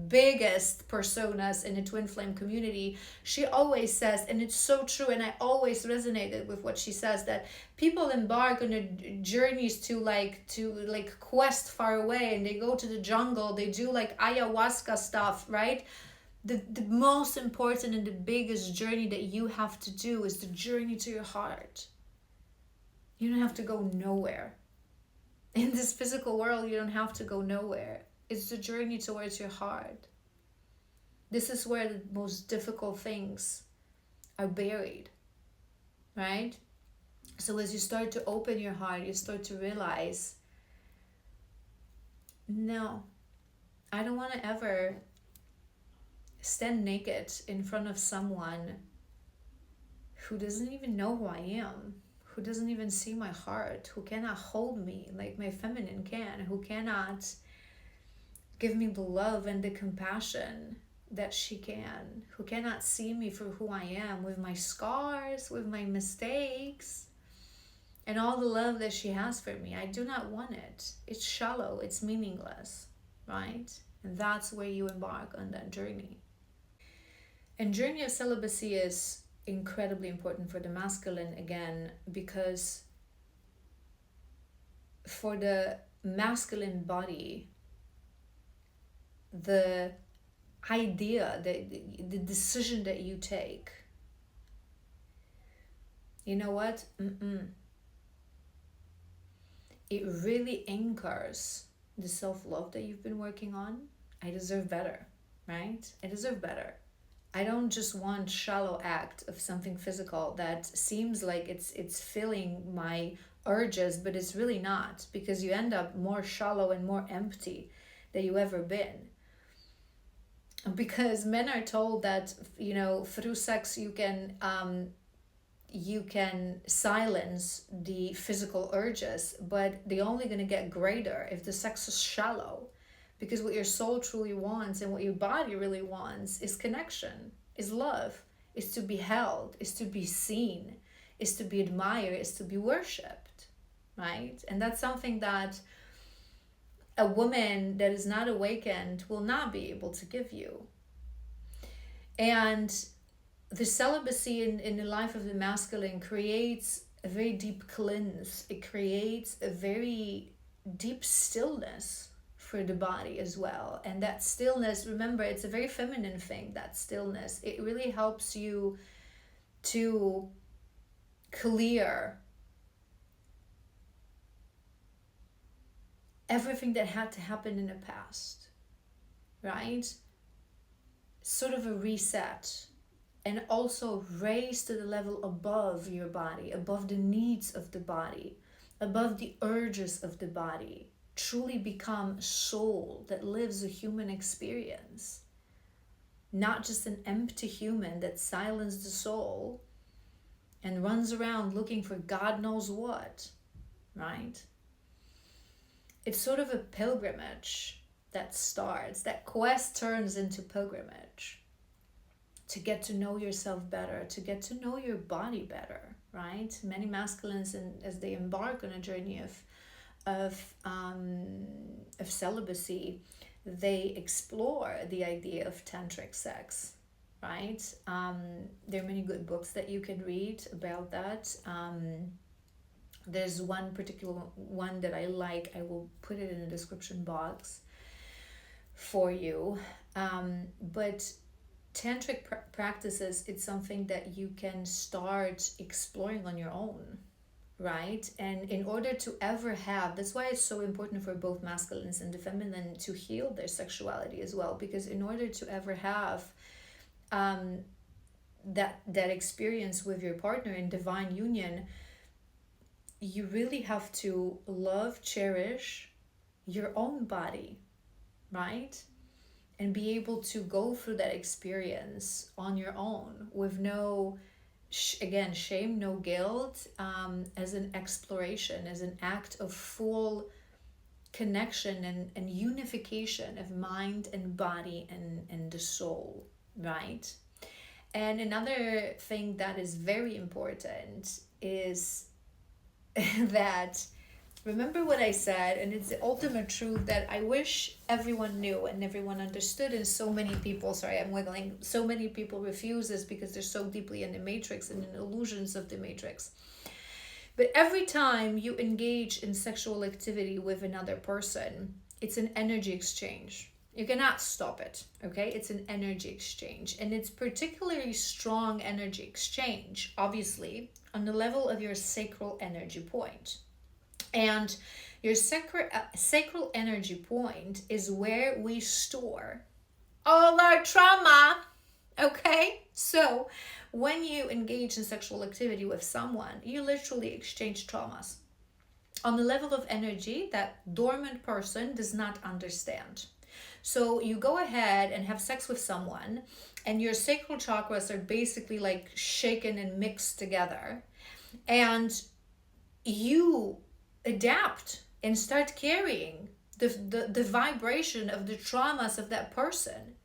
biggest personas in the twin flame community, she always says, and it's so true, and I always resonated with what she says, that people embark on journeys to quest far away, and they go to the jungle, they do like ayahuasca stuff, right? The most important and the biggest journey that you have to do is the journey to your heart. You don't have to go nowhere. In this physical world, you don't have to go nowhere. It's the journey towards your heart. This is where the most difficult things are buried, right? So as you start to open your heart, you start to realize, no, I don't want to ever stand naked in front of someone who doesn't even know who I am, who doesn't even see my heart, who cannot hold me like my feminine can, who cannot give me the love and the compassion that she can, who cannot see me for who I am, with my scars, with my mistakes, and all the love that she has for me. I do not want it. It's shallow, it's meaningless, right? And that's where you embark on that journey. And journey of celibacy is incredibly important for the masculine, again, because for the masculine body, the idea, the decision that you take, you know what? It really anchors the self-love that you've been working on. I deserve better, right? I deserve better. I don't just want shallow act of something physical that seems like it's filling my urges, but it's really not, because you end up more shallow and more empty than you ever been. Because men are told that, through sex you can silence the physical urges, but they're only going to get greater if the sex is shallow. Because what your soul truly wants and what your body really wants is connection, is love, is to be held, is to be seen, is to be admired, is to be worshipped, right? And that's something that a woman that is not awakened will not be able to give you. And the celibacy in the life of the masculine creates a very deep cleanse. It creates a very deep stillness for the body as well. And that stillness, remember, it's a very feminine thing, that stillness. It really helps you to clear everything that had to happen in the past, right? Sort of a reset, and also raise to the level above your body, above the needs of the body, above the urges of the body. Truly become a soul that lives a human experience, not just an empty human that silenced the soul and runs around looking for God knows what, right? It's sort of a pilgrimage that starts, that quest turns into pilgrimage to get to know yourself better, to get to know your body better, right? Many masculines, as they embark on a journey of celibacy, they explore the idea of tantric sex, right? There are many good books that you can read about that. There's one particular one that I like. I will put it in the description box for you. But tantric practices, it's something that you can start exploring on your own, right? And in order to ever have, that's why it's so important for both masculines and the feminine to heal their sexuality as well, because in order to ever have that experience with your partner in divine union, you really have to love, cherish your own body, right? And be able to go through that experience on your own with no, again, shame, no guilt, as an exploration, as an act of full connection and unification of mind and body and the soul, right? And another thing that is very important is that, remember what I said, and it's the ultimate truth that I wish everyone knew and everyone understood, and so many people, sorry, I'm wiggling, so many people refuse this because they're so deeply in the matrix and in illusions of the matrix. But every time you engage in sexual activity with another person, it's an energy exchange. You cannot stop it, okay? It's an energy exchange. And it's particularly strong energy exchange, obviously, on the level of your sacral energy point. And your sacral energy point is where we store all our trauma, okay? So when you engage in sexual activity with someone, you literally exchange traumas on the level of energy that dormant person does not understand. So you go ahead and have sex with someone, and your sacral chakras are basically like shaken and mixed together, and you adapt and start carrying the vibration of the traumas of that person.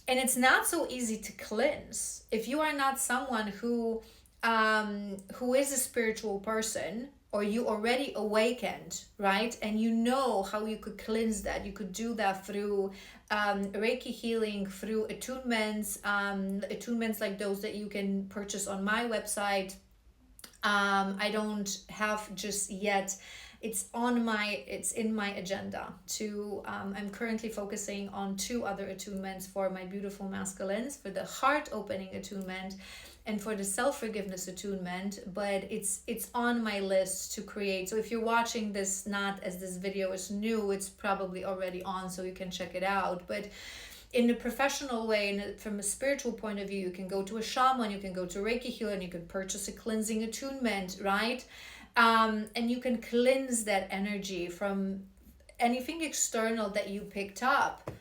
And it's not so easy to cleanse if you are not someone who is a spiritual person, or you already awakened, right? And you know how you could cleanse that. You could do that through Reiki healing, through attunements like those that you can purchase on my website. I don't have just yet. It's in my agenda to, I'm currently focusing on 2 other attunements for my beautiful masculines, for the heart opening attunement and for the self-forgiveness attunement, but it's on my list to create. So if you're watching this not as this video is new, it's probably already on, so you can check it out. But in a professional way, and from a spiritual point of view, you can go to a shaman, you can go to Reiki healer, and you can purchase a cleansing attunement, right? And you can cleanse that energy from anything external that you picked up.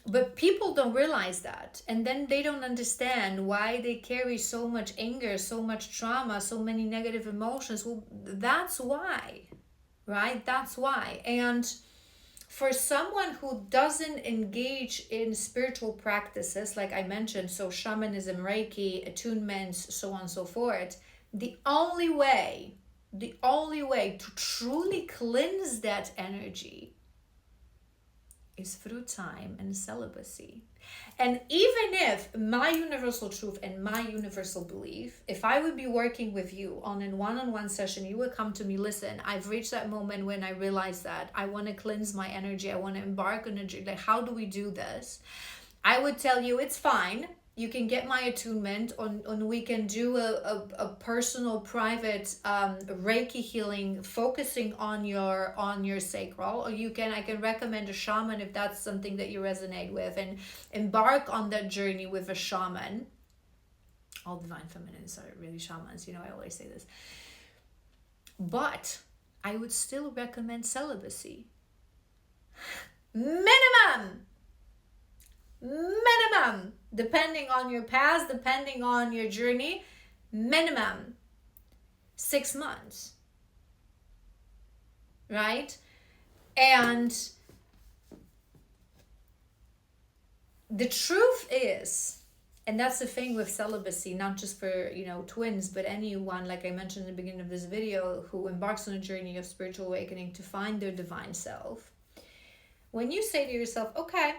But people don't realize that, and then they don't understand why they carry so much anger, so much trauma, so many negative emotions. Well, that's why, right? That's why. And for someone who doesn't engage in spiritual practices, like I mentioned, so shamanism, Reiki, attunements, so on and so forth, the only way to truly cleanse that energy is through time and celibacy. And even if my universal truth and my universal belief, if I would be working with you on a one-on-one session, you would come to me, listen, I've reached that moment when I realize that I want to cleanse my energy, I want to embark on a journey, like, how do we do this? I would tell you it's fine. You can get my attunement on we can do a personal private Reiki healing focusing on your sacral, or I can recommend a shaman if that's something that you resonate with, and embark on that journey with a shaman. All divine feminines are really shamans, I always say this. But I would still recommend celibacy. Minimum, depending on your past, depending on your journey, minimum 6 months, right? And the truth is, and that's the thing with celibacy, not just for twins, but anyone, like I mentioned in the beginning of this video, who embarks on a journey of spiritual awakening to find their divine self. When you say to yourself, okay,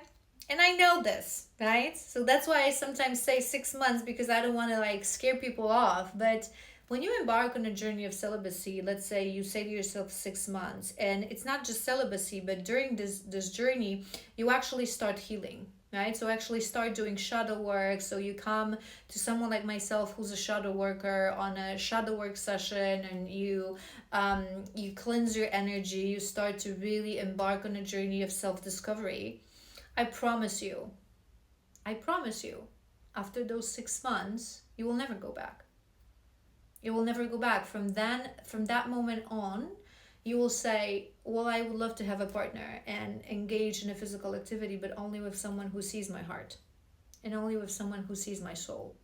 and I know this, right? So that's why I sometimes say 6 months, because I don't want to scare people off. But when you embark on a journey of celibacy, let's say you say to yourself 6 months, and it's not just celibacy, but during this journey, you actually start healing, right? So actually start doing shadow work. So you come to someone like myself who's a shadow worker on a shadow work session, and you cleanse your energy. You start to really embark on a journey of self-discovery. I promise you, after those 6 months, you will never go back. You will never go back. From that moment on, you will say, well, I would love to have a partner and engage in a physical activity, but only with someone who sees my heart and only with someone who sees my soul.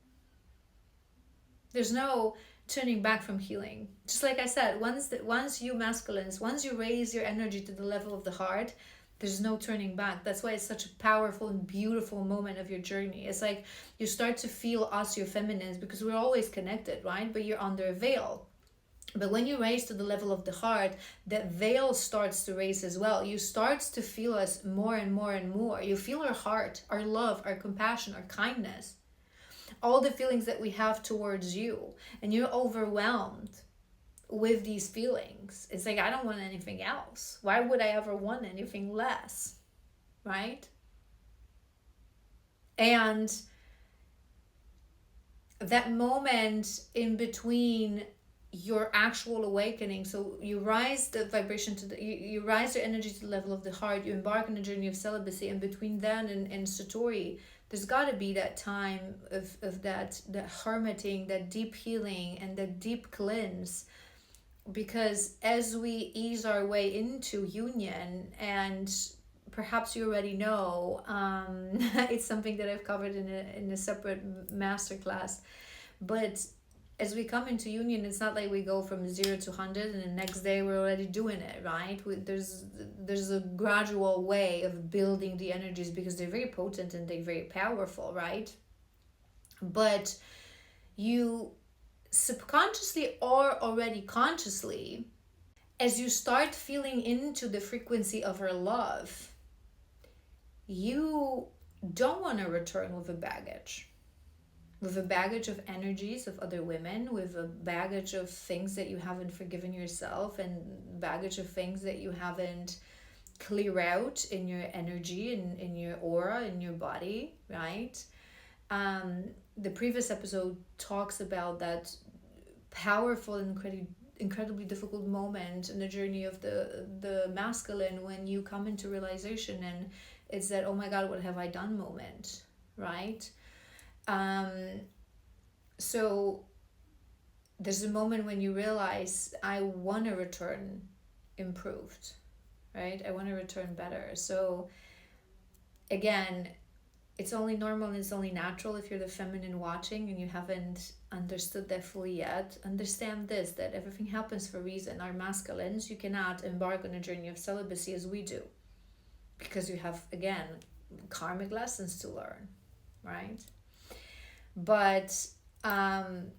There's no turning back from healing. Just like I said, once you masculines, once you raise your energy to the level of the heart, there's no turning back. That's why it's such a powerful and beautiful moment of your journey. It's like you start to feel us, your feminines, because we're always connected, right? But you're under a veil. But when you raise to the level of the heart, that veil starts to raise as well. You start to feel us more and more and more. You feel our heart, our love, our compassion, our kindness, all the feelings that we have towards you. And you're overwhelmed with these feelings. It's like, I don't want anything else. Why would I ever want anything less? Right? And that moment in between your actual awakening, so you rise the vibration to you rise your energy to the level of the heart, you embark on a journey of celibacy, and between then and Satori, there's got to be that time of that hermiting, that deep healing, and that deep cleanse. Because as we ease our way into union, and perhaps you already know, it's something that I've covered in a separate masterclass, but as we come into union, it's not like we go from 0 to 100 and the next day we're already doing it, right? There's a gradual way of building the energies, because they're very potent and they're very powerful, right? But you subconsciously or already consciously, as you start feeling into the frequency of her love, you don't want to return with a baggage of energies of other women, with a baggage of things that you haven't forgiven yourself, and baggage of things that you haven't clear out in your energy, in your aura, in your body, right? The previous episode talks about that powerful and incredibly difficult moment in the journey of the masculine, when you come into realization, and it's that, oh my God, what have I done moment, right? So there's a moment when you realize, I want to return improved, right? I want to return better. So again, it's only normal and it's only natural, if you're the feminine watching and you haven't understood that fully yet. Understand this, that everything happens for a reason. Our masculines, you cannot embark on a journey of celibacy as we do, because you have, again, karmic lessons to learn, right? But and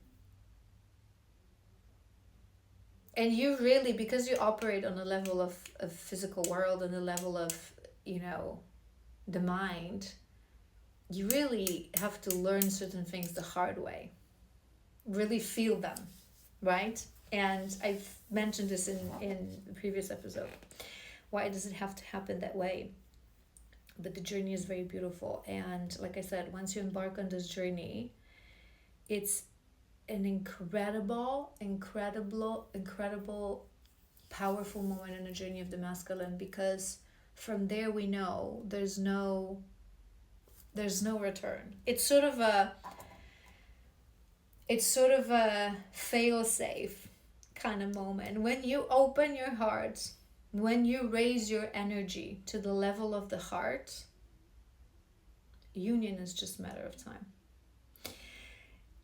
you really, because you operate on a level of physical world, on a level of the mind, you really have to learn certain things the hard way, really feel them, right? And I've mentioned this in the previous episode. Why does it have to happen that way? But the journey is very beautiful. And like I said, once you embark on this journey, it's an incredible, powerful moment in the journey of the masculine, because from there we know there's no return. It's sort of a fail safe kind of moment. When you open your heart, when you raise your energy to the level of the heart, union is just a matter of time.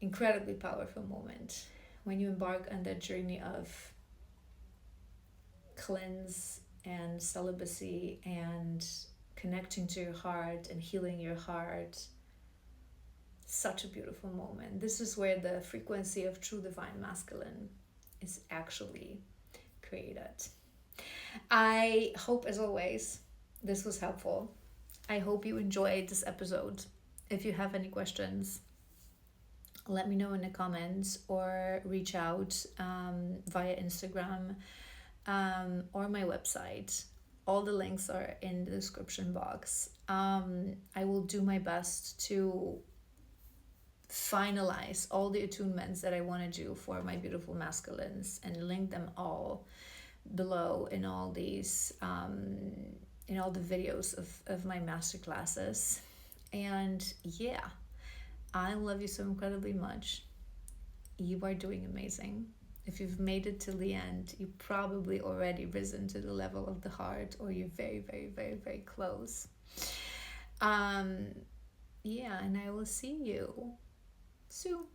Incredibly powerful moment when you embark on that journey of cleanse and celibacy and connecting to your heart and healing your heart. Such a beautiful moment. This is where the frequency of true divine masculine is actually created. I hope, as always, this was helpful. I hope you enjoyed this episode. If you have any questions, let me know in the comments or reach out via Instagram or my website. All the links are in the description box. I will do my best to finalize all the attunements that I want to do for my beautiful masculines and link them all below in all these in all the videos of my masterclasses. And yeah, I love you so incredibly much. You are doing amazing. If you've made it till the end, you probably already risen to the level of the heart, or you're very, very, very, very close. Yeah, and I will see you soon.